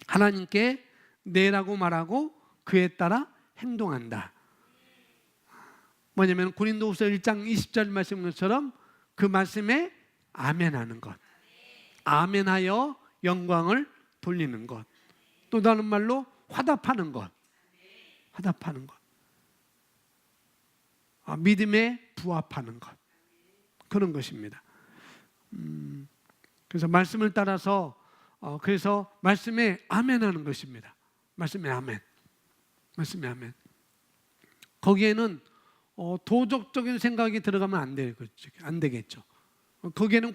하나님께 네라고 말하고 그에 따라 행동한다. 뭐냐면 고린도후서 1장 20절 말씀처럼 그 말씀에 아멘하는 것. 아멘하여 영광을 돌리는 것. 또 다른 말로 화답하는 것. 화답하는 것. 믿음에 부합하는 것. 그런 것입니다. 그래서 말씀을 따라서 그래서 말씀에 아멘하는 것입니다. 말씀에 아멘. 말씀에 아멘. 거기에는 도덕적인 생각이 들어가면 안 되겠죠. 거기에는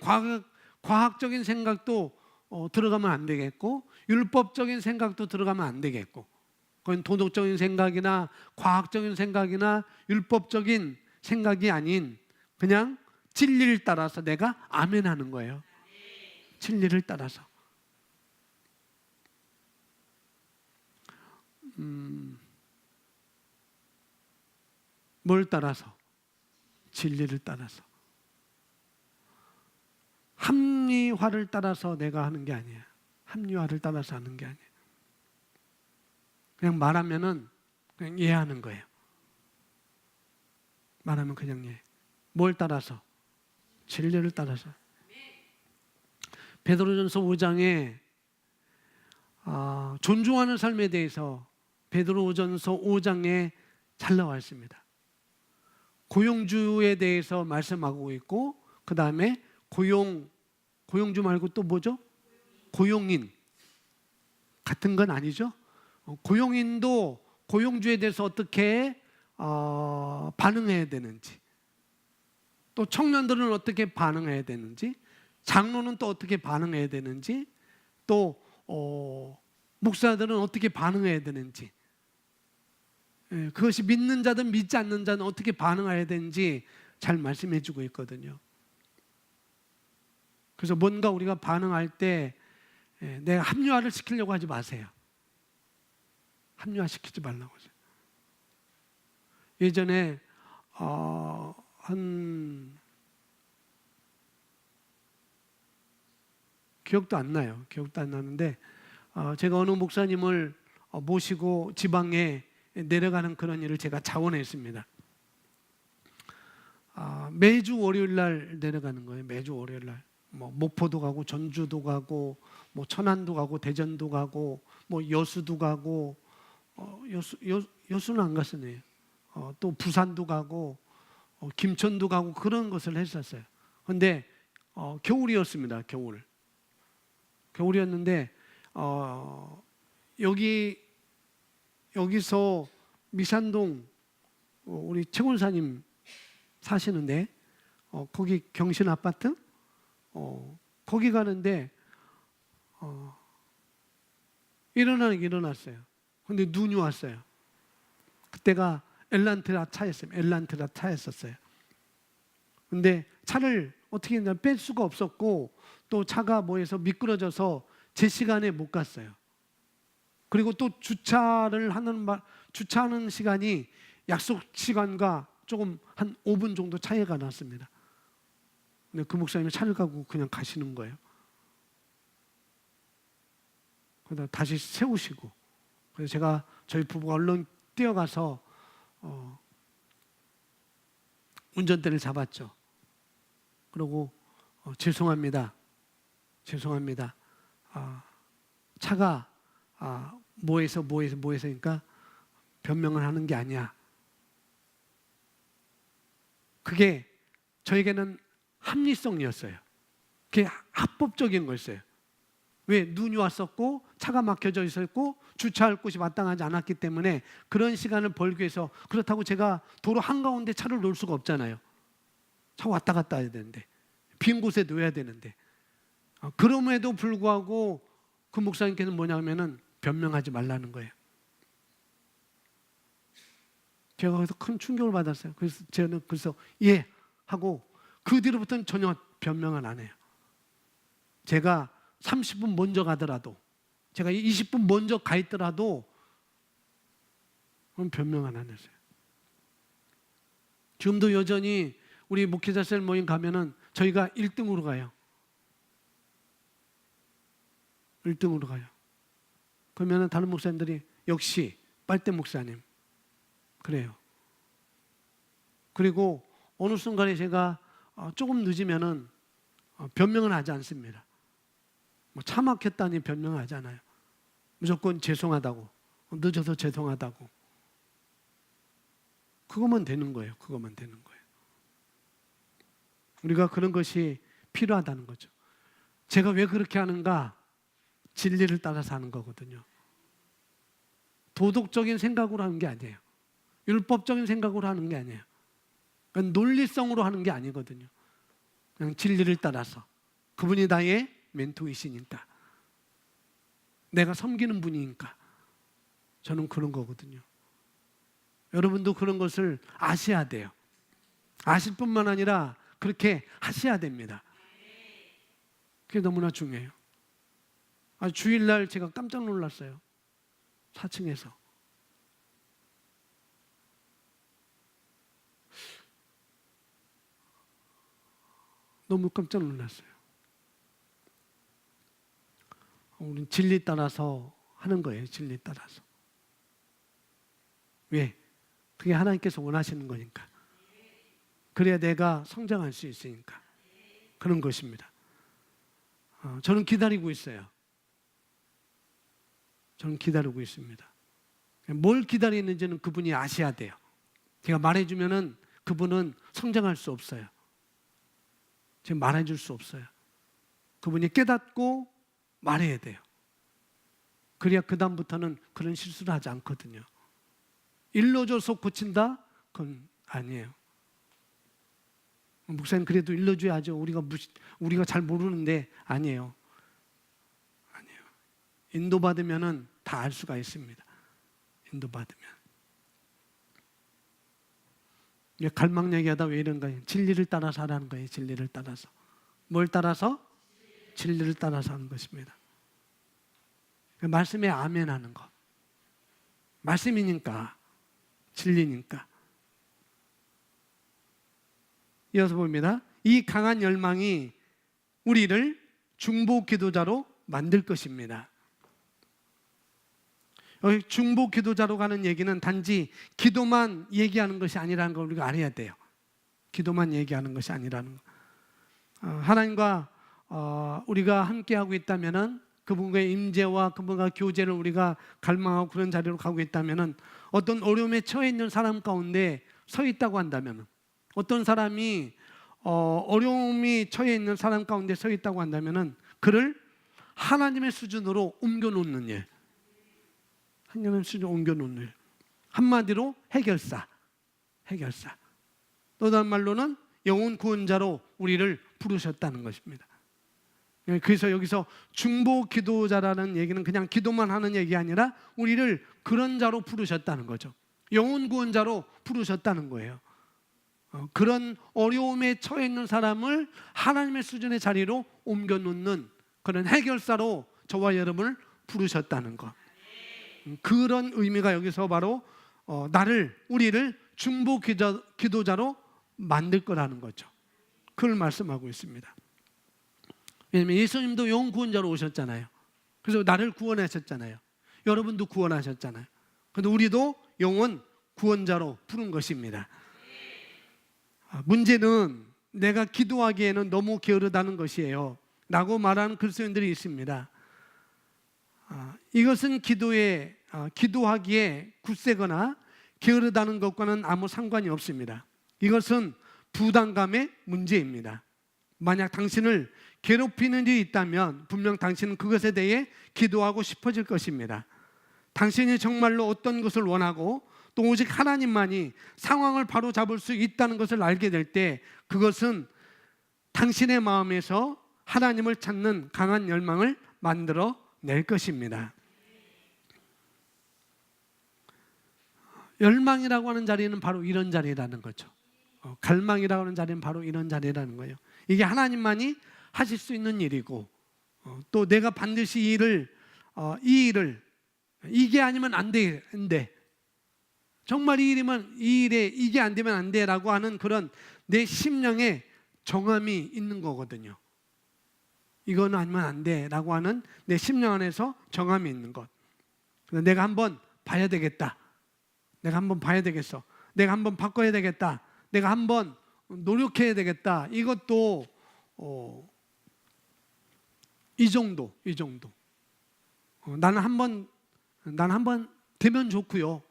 과학적인 생각도 들어가면 안 되겠고 율법적인 생각도 들어가면 안 되겠고 그건 도덕적인 생각이나 과학적인 생각이나 율법적인 생각이 아닌 그냥 진리를 따라서 내가 아멘하는 거예요. 진리를 따라서. 뭘 따라서? 진리를 따라서. 합리화를 따라서 내가 하는 게 아니에요. 합리화를 따라서 하는 게 아니에요. 그냥 말하면은 그냥 이해하는 거예요. 말하면 그냥 이해. 뭘 따라서? 진리를 따라서. 베드로전서 5장에 존중하는 삶에 대해서 베드로전서 5장에 잘 나와 있습니다. 고용주에 대해서 말씀하고 있고, 그 다음에 고용주 말고 또 뭐죠? 고용인. 같은 건 아니죠? 고용인도 고용주에 대해서 어떻게 반응해야 되는지, 또 청년들은 어떻게 반응해야 되는지, 장로는 또 어떻게 반응해야 되는지, 또 목사들은 어떻게 반응해야 되는지, 그것이 믿는 자든 믿지 않는 자는 어떻게 반응해야 되는지 잘 말씀해 주고 있거든요. 그래서 뭔가 우리가 반응할 때 내가 합리화를 시키려고 하지 마세요. 합리화시키지 말라고 하세요. 예전에 기억도 안 나요. 기억도 안 나는데 제가 어느 목사님을 모시고 지방에 내려가는 그런 일을 제가 자원했습니다. 매주 월요일 날 내려가는 거예요. 매주 월요일 날. 뭐 목포도 가고 전주도 가고 뭐 천안도 가고 대전도 가고 뭐 여수도 가고 여수는 안 갔었네요. 또 부산도 가고 김천도 가고 그런 것을 했었어요. 그런데 겨울이었습니다. 겨울이었는데 여기서 미산동 우리 최군사님 사시는데 거기 경신 아파트 거기 가는데 일어났어요. 근데 눈이 왔어요. 그때가 엘란트라 차였었어요. 근데 차를 어떻게 했냐 뺄 수가 없었고 또 차가 뭐해서 미끄러져서 제 시간에 못 갔어요. 그리고 또 주차하는 시간이 약속 시간과 조금 한 5분 정도 차이가 났습니다. 근데 그 목사님이 차를 가고 그냥 가시는 거예요. 그러다 다시 세우시고, 그래서 제가 저희 부부가 얼른 뛰어가서 운전대를 잡았죠. 그리고 죄송합니다. 차가 뭐해서니까 변명을 하는 게 아니야. 그게 저에게는 합리성이었어요. 그게 합법적인 거였어요. 왜? 눈이 왔었고 차가 막혀져 있었고 주차할 곳이 마땅하지 않았기 때문에 그런 시간을 벌기 위해서. 그렇다고 제가 도로 한가운데 차를 놓을 수가 없잖아요. 차 왔다 갔다 해야 되는데, 빈 곳에 놓아야 되는데. 그럼에도 불구하고 그 목사님께서는 뭐냐면은 변명하지 말라는 거예요. 제가 거기서 큰 충격을 받았어요. 그래서 저는 예 하고 그 뒤로부터는 전혀 변명을 안 해요. 제가 30분 먼저 가더라도, 제가 20분 먼저 가 있더라도 그럼 변명은 안 했어요. 지금도 여전히 우리 목회자들 모임 가면은 저희가 1등으로 가요. 1등으로 가요. 그러면은 다른 목사님들이 역시 빨대 목사님 그래요. 그리고 어느 순간에 제가 조금 늦으면은 변명은 하지 않습니다. 뭐 차 막혔다니 변명하지 않아요. 무조건 죄송하다고, 늦어서 죄송하다고. 그것만 되는 거예요. 우리가 그런 것이 필요하다는 거죠. 제가 왜 그렇게 하는가? 진리를 따라서 하는 거거든요. 도덕적인 생각으로 하는 게 아니에요. 율법적인 생각으로 하는 게 아니에요. 논리성으로 하는 게 아니거든요. 그냥 진리를 따라서. 그분이 나의 멘토이시니까, 내가 섬기는 분이니까 저는 그런 거거든요. 여러분도 그런 것을 아셔야 돼요. 아실 뿐만 아니라 그렇게 하셔야 됩니다. 그게 너무나 중요해요. 주일날 제가 깜짝 놀랐어요. 4층에서 너무 깜짝 놀랐어요. 우리는 진리 따라서 하는 거예요. 진리 따라서. 왜? 그게 하나님께서 원하시는 거니까. 그래야 내가 성장할 수 있으니까. 그런 것입니다. 저는 기다리고 있어요. 저는 기다리고 있습니다. 뭘 기다리는지는 그분이 아셔야 돼요. 제가 말해주면은 그분은 성장할 수 없어요. 제가 말해줄 수 없어요. 그분이 깨닫고 말해야 돼요. 그래야 그 다음부터는 그런 실수를 하지 않거든요. 일러줘서 고친다? 그건 아니에요. 목사님 그래도 일러줘야죠. 우리가 잘 모르는데 아니에요. 아니에요. 인도받으면은 다 알 수가 있습니다. 인도받으면. 갈망 얘기하다 왜 이런 거예요? 진리를 따라서 하라는 거예요. 진리를 따라서. 뭘 따라서? 진리를 따라서 하는 것입니다. 말씀에 아멘 하는 거. 말씀이니까. 진리니까. 이어서 봅니다. 이 강한 열망이 우리를 중보 기도자로 만들 것입니다. 여기 중보 기도자로 가는 얘기는 단지 기도만 얘기하는 것이 아니라는 걸 우리가 알아야 돼요. 기도만 얘기하는 것이 아니라는 거. 하나님과 우리가 함께하고 있다면은 그분과의 임재와 그분과 교제를 우리가 갈망하고 그런 자리로 가고 있다면은 어떤 어려움에 처해 있는 사람 가운데 서 있다고 한다면, 어떤 사람이 어려움이 처해 있는 사람 가운데 서 있다고 한다면은 그를 하나님의 수준으로 옮겨놓는 일, 하나님의 수준으로 옮겨놓는 일, 한마디로 해결사. 또 다른 말로는 영혼 구원자로 우리를 부르셨다는 것입니다. 그래서 여기서 중보 기도자라는 얘기는 그냥 기도만 하는 얘기 아니라 우리를 그런 자로 부르셨다는 거죠. 영혼 구원자로 부르셨다는 거예요. 그런 어려움에 처해 있는 사람을 하나님의 수준의 자리로 옮겨놓는 그런 해결사로 저와 여러분을 부르셨다는 것. 그런 의미가 여기서 바로 우리를 중보 기도자로 만들 거라는 거죠. 그걸 말씀하고 있습니다. 왜냐하면 예수님도 영혼 구원자로 오셨잖아요. 그래서 나를 구원하셨잖아요. 여러분도 구원하셨잖아요. 그런데 우리도 영혼 구원자로 부른 것입니다. 문제는 내가 기도하기에는 너무 게으르다는 것이에요 라고 말하는 그리스도인들이 있습니다. 이것은 기도하기에 굳세거나 게으르다는 것과는 아무 상관이 없습니다. 이것은 부담감의 문제입니다. 만약 당신을 괴롭히는 일이 있다면 분명 당신은 그것에 대해 기도하고 싶어질 것입니다. 당신이 정말로 어떤 것을 원하고 또 오직 하나님만이 상황을 바로잡을 수 있다는 것을 알게 될 때 그것은 당신의 마음에서 하나님을 찾는 강한 열망을 만들어 낼 것입니다. 열망이라고 하는 자리는 바로 이런 자리라는 거죠. 갈망이라고 하는 자리는 바로 이런 자리라는 거예요. 이게 하나님만이 하실 수 있는 일이고 또 내가 반드시 이 일을 이게 아니면 안 돼. 정말 이게 안 되면 안 돼라고 하는 그런 내 심령에 정함이 있는 거거든요. 이거는 아니면 안 돼라고 하는 내 심령 안에서 정함이 있는 것. 내가 한번 봐야 되겠다. 내가 한번 봐야 되겠어. 내가 한번 바꿔야 되겠다. 내가 한번 노력해야 되겠다. 이것도 이 정도. 나는 한번 되면 좋고요.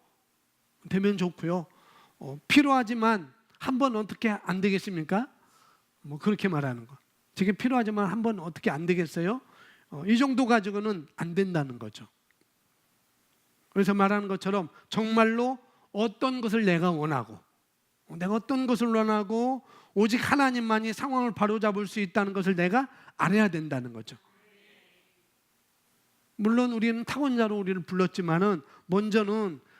필요하지만 한번 어떻게 안 되겠습니까? 그렇게 말하는 거. 저게 필요하지만 한번 어떻게 안 되겠어요? 이 정도 가지고는 안 된다는 거죠. 그래서 말하는 것처럼 정말로 어떤 것을 내가 원하고 오직 하나님만이 상황을 바로잡을 수 있다는 것을 내가 알아야 된다는 거죠. 물론 우리는 타원자로 우리를 불렀지만은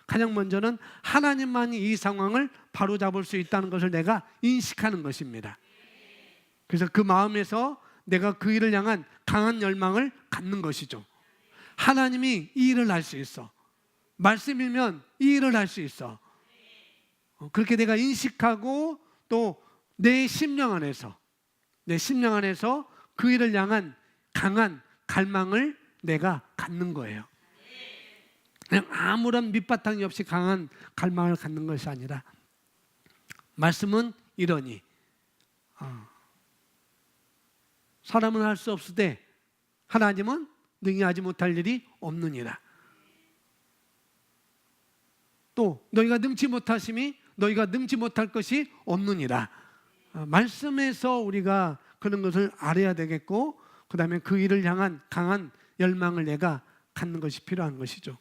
가장 먼저는 하나님만이 이 상황을 바로잡을 수 있다는 것을 내가 인식하는 것입니다. 그래서 그 마음에서 내가 그 일을 향한 강한 열망을 갖는 것이죠. 하나님이 이 일을 할 수 있어. 말씀이면 이 일을 할 수 있어. 그렇게 내가 인식하고 또 내 심령 안에서 내 심령 안에서 그 일을 향한 강한 갈망을 내가 갖는 거예요. 그냥 아무런 밑바탕이 없이 강한 갈망을 갖는 것이 아니라, 말씀은 이러니 사람은 할 수 없을 때 하나님은 능히 하지 못할 일이 없느니라. 또 너희가 능치 못하심이 너희가 능치 못할 것이 없느니라. 말씀에서 우리가 그런 것을 알아야 되겠고, 그 다음에 그 일을 향한 강한 열망을 내가 갖는 것이 필요한 것이죠.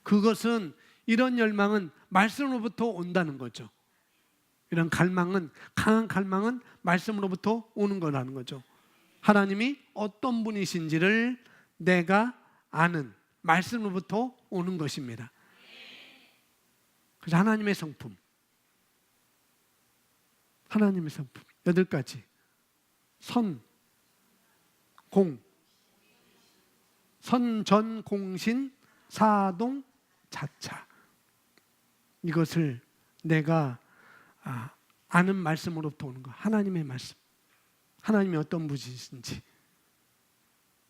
그것은, 이런 열망은 말씀으로부터 온다는 거죠. 이런 갈망은, 강한 갈망은 말씀으로부터 오는 거라는 거죠. 하나님이 어떤 분이신지를 내가 아는 말씀으로부터 오는 것입니다. 그래서 하나님의 성품, 하나님의 성품 8가지. 선, 공, 선전, 공신, 사동, 자차. 이것을 내가 아는 말씀으로부터 오는 거. 하나님의 말씀, 하나님이 어떤 분이신지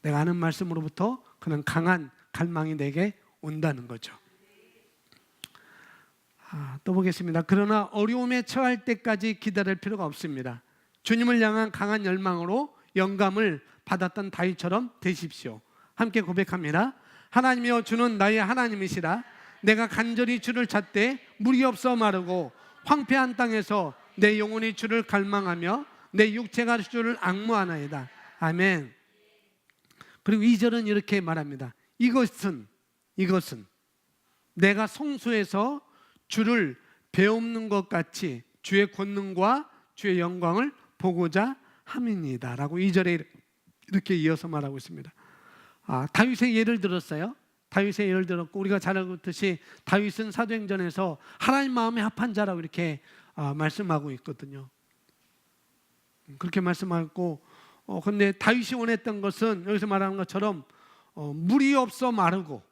내가 아는 말씀으로부터 그런 강한 갈망이 내게 온다는 거죠. 또 보겠습니다. 그러나 어려움에 처할 때까지 기다릴 필요가 없습니다. 주님을 향한 강한 열망으로 영감을 받았던 다윗처럼 되십시오. 함께 고백합니다. 하나님이여, 주는 나의 하나님이시라. 내가 간절히 주를 찾되 물이 없어 마르고 황폐한 땅에서 내 영혼이 주를 갈망하며 내 육체가 주를 앙무하나이다. 아멘. 그리고 2절은 이렇게 말합니다. 이것은 내가 성소에서 주를 배움는 것 같이 주의 권능과 주의 영광을 보고자 함이니이다 라고 2절에 이렇게 이어서 말하고 있습니다. 다윗의 예를 들었어요. 다윗의 예를 들었고, 우리가 잘 알고 있듯이 다윗은 사도행전에서 하나님 마음에 합한 자라고 이렇게 말씀하고 있거든요. 그렇게 말씀하고, 근데 다윗이 원했던 것은 여기서 말하는 것처럼 물이 없어 마르고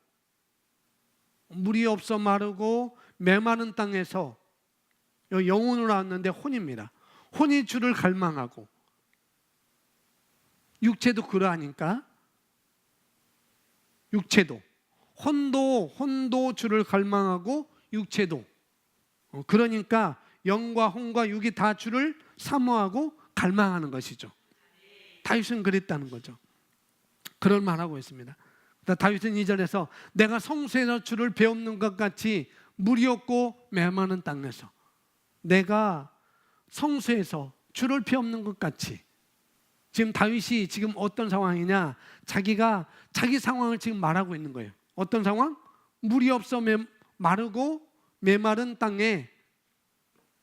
메마른 땅에서, 영혼으로 나왔는데 혼입니다. 혼이 주를 갈망하고, 육체도 그러하니까 육체도, 혼도 주를 갈망하고 육체도, 그러니까 영과 혼과 육이 다 주를 사모하고 갈망하는 것이죠. 다윗은 그랬다는 거죠. 그럴 말하고 있습니다. 다윗은 2절에서 내가 성소에서 주를 배움는 것 같이 물이 없고 메마른 땅에서, 내가 성소에서 주를 배움는 것 같이. 지금 다윗이 지금 어떤 상황이냐, 자기 상황을 지금 말하고 있는 거예요. 어떤 상황? 물이 없어 마르고 메마른 땅에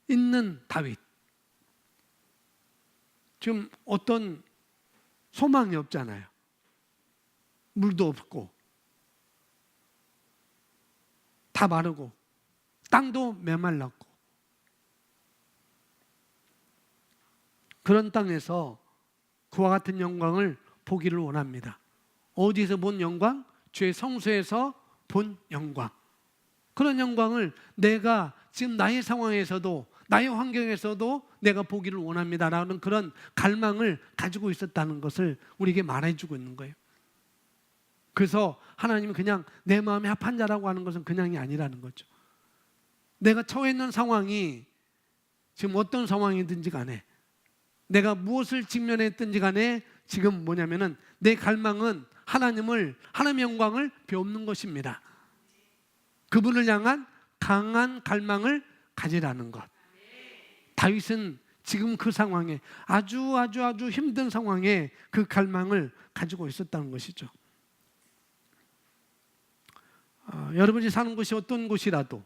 있는 다윗. 지금 어떤 소망이 없잖아요. 물도 없고 다 마르고 땅도 메말랐고, 그런 땅에서 그와 같은 영광을 보기를 원합니다. 어디서 본 영광? 주의 성소에서 본 영광. 그런 영광을 내가 지금 나의 상황에서도, 나의 환경에서도 내가 보기를 원합니다라는 그런 갈망을 가지고 있었다는 것을 우리에게 말해주고 있는 거예요. 그래서 하나님은 그냥 내 마음에 합한 자라고 하는 것은 그냥이 아니라는 거죠. 내가 처해 있는 상황이 지금 어떤 상황이든지 간에, 내가 무엇을 직면했든지 간에 지금 뭐냐면은 내 갈망은 하나님의 영광을 배우는 것입니다. 그분을 향한 강한 갈망을 가지라는 것. 다윗은 지금 그 상황에, 아주 힘든 상황에 그 갈망을 가지고 있었다는 것이죠. 여러분이 사는 곳이 어떤 곳이라도,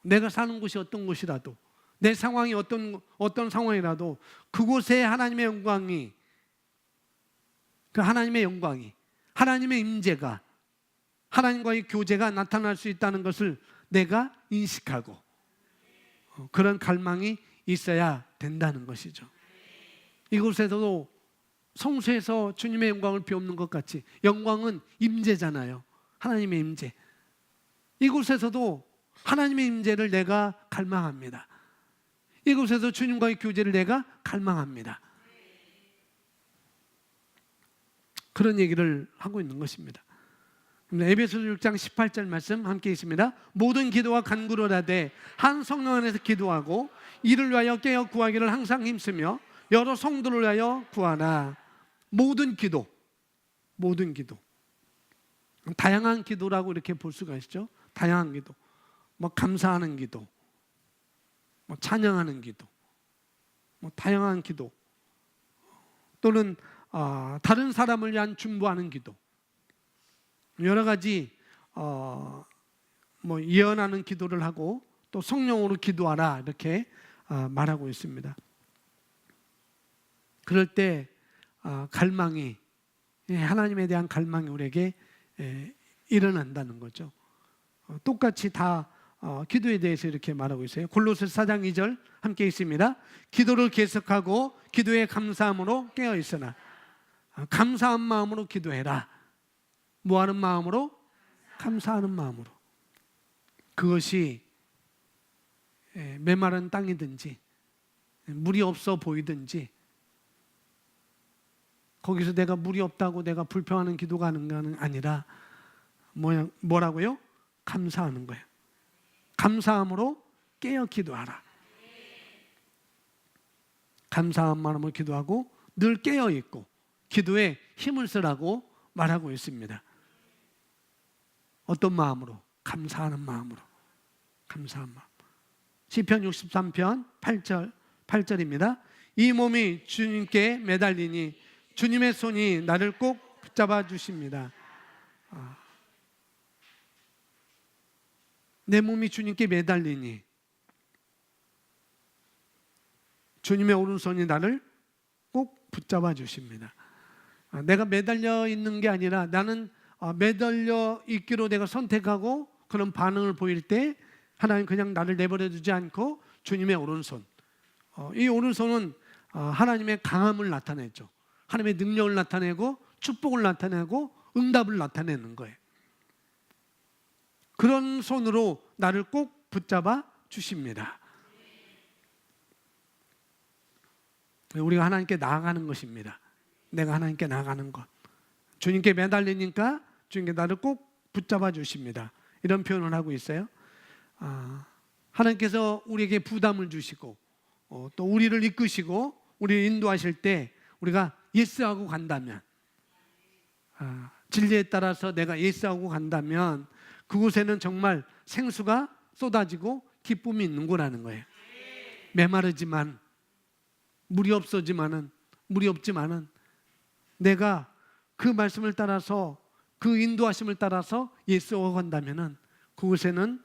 내가 사는 곳이 어떤 곳이라도, 내 상황이 어떤 상황이라도 그곳에 하나님의 영광이, 하나님의 임재가, 하나님과의 교제가 나타날 수 있다는 것을 내가 인식하고 그런 갈망이 있어야 된다는 것이죠. 이곳에서도 성소에서 주님의 영광을 배우는 것 같이, 영광은 임재잖아요. 하나님의 임재. 이곳에서도 하나님의 임재를 내가 갈망합니다. 이곳에서 주님과의 교제를 내가 갈망합니다. 그런 얘기를 하고 있는 것입니다. 에베소서 6장 18절 말씀 함께 있습니다. 모든 기도와 간구를 하되 한 성령 안에서 기도하고 이를 위하여 깨어 구하기를 항상 힘쓰며 여러 성도를 위하여 구하라. 모든 기도, 모든 기도. 다양한 기도라고 이렇게 볼 수가 있죠. 다양한 기도, 뭐 감사하는 기도, 뭐 찬양하는 기도, 뭐 다양한 기도, 또는 다른 사람을 위한 중보하는 기도, 여러 가지 뭐 예언하는 기도를 하고 또 성령으로 기도하라 이렇게 말하고 있습니다. 그럴 때 갈망이, 하나님에 대한 갈망이 우리에게 일어난다는 거죠. 똑같이 다 기도에 대해서 이렇게 말하고 있어요. 골로새서 4장 2절 함께 있습니다. 기도를 계속하고 기도에 감사함으로 깨어 있으나. 감사한 마음으로 기도해라. 뭐하는 마음으로? 감사하는 마음으로. 그것이 메마른 땅이든지 물이 없어 보이든지, 거기서 내가 물이 없다고 내가 불평하는 기도가 하는 것은 아니라 뭐라고요? 감사하는 거예요. 감사함으로 깨어 기도하라. 감사한 마음으로 기도하고 늘 깨어 있고 기도에 힘을 쓰라고 말하고 있습니다. 어떤 마음으로? 감사하는 마음으로. 감사한 마음. 시편 63편 8절입니다. 이 몸이 주님께 매달리니 주님의 손이 나를 꼭 붙잡아 주십니다. 내 몸이 주님께 매달리니 주님의 오른손이 나를 꼭 붙잡아 주십니다. 내가 매달려 있는 게 아니라 나는 매달려 있기로 내가 선택하고 그런 반응을 보일 때 하나님 그냥 나를 내버려 두지 않고 주님의 오른손, 이 오른손은 하나님의 강함을 나타내죠. 하나님의 능력을 나타내고 축복을 나타내고 응답을 나타내는 거예요. 그런 손으로 나를 꼭 붙잡아 주십니다. 우리가 하나님께 나아가는 것입니다. 내가 하나님께 나아가는 것. 주님께 매달리니까 주님께 나를 꼭 붙잡아 주십니다. 이런 표현을 하고 있어요. 하나님께서 우리에게 부담을 주시고 또 우리를 이끄시고 우리를 인도하실 때 우리가 예스하고 간다면, 진리에 따라서 내가 예스하고 간다면 그곳에는 정말 생수가 쏟아지고 기쁨이 있는 거라는 거예요. 메마르지만 물이 없지만은 내가 그 말씀을 따라서 그 인도하심을 따라서 예수하고 간다면은 그곳에는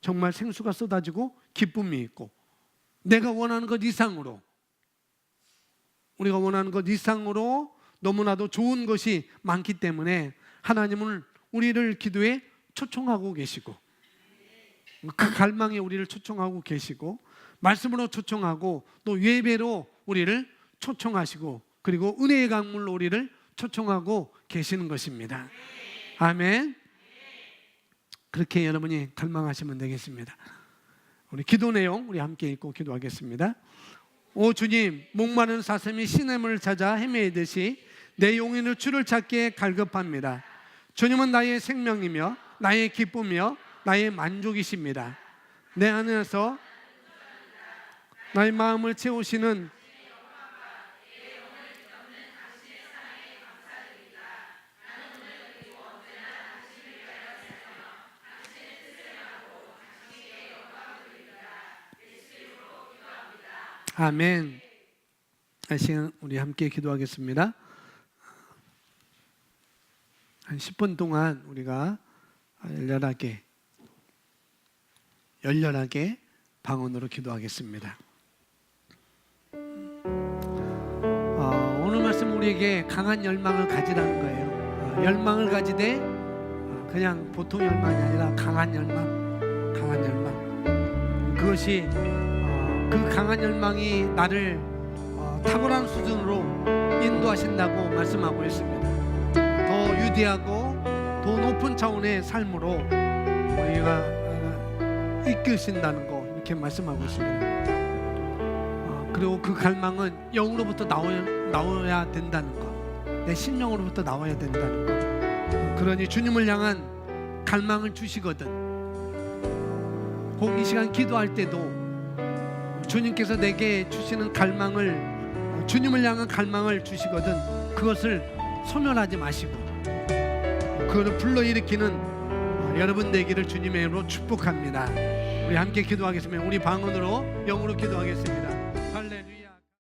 정말 생수가 쏟아지고 기쁨이 있고 내가 원하는 것 이상으로, 우리가 원하는 것 이상으로 너무나도 좋은 것이 많기 때문에 하나님은 우리를 기도에 초청하고 계시고 그 갈망에 우리를 초청하고 계시고 말씀으로 초청하고 또 예배로 우리를 초청하시고 그리고 은혜의 강물로 우리를 초청하고 계시는 것입니다. 아멘. 그렇게 여러분이 갈망하시면 되겠습니다. 우리 기도 내용 우리 함께 읽고 기도하겠습니다. 오 주님, 목마른 사슴이 시냇물을 찾아 헤매이듯이 내 용인을 주를 찾기에 갈급합니다. 주님은 나의 생명이며 나의 기쁨이며 나의 만족이십니다. 내 안에서 나의 마음을 채우시는 아멘. 이 시간 우리 함께 기도하겠습니다. 한 10분 동안 우리가 열렬하게 방언으로 기도하겠습니다. 오늘 말씀 우리에게 강한 열망을 가지라는 거예요. 열망을 가지되 그냥 보통 열망이 아니라 강한 열망. 그것이 그 강한 열망이 나를 탁월한 수준으로 인도하신다고 말씀하고 있습니다. 더 위대하고 더 높은 차원의 삶으로 우리가 이끄신다는 거 이렇게 말씀하고 있습니다. 그리고 그 갈망은 영으로부터 나와야 된다는 것. 내 심령으로부터 나와야 된다는 것. 그러니 주님을 향한 갈망을 주시거든, 꼭 이 시간 기도할 때도 주님께서 내게 주시는 갈망을, 주님을 향한 갈망을 주시거든 그것을 소멸하지 마시고 그것을 불러일으키는 여러분 되기를 주님의 이름으로 축복합니다. 우리 함께 기도하겠습니다. 우리 방언으로 영으로 기도하겠습니다.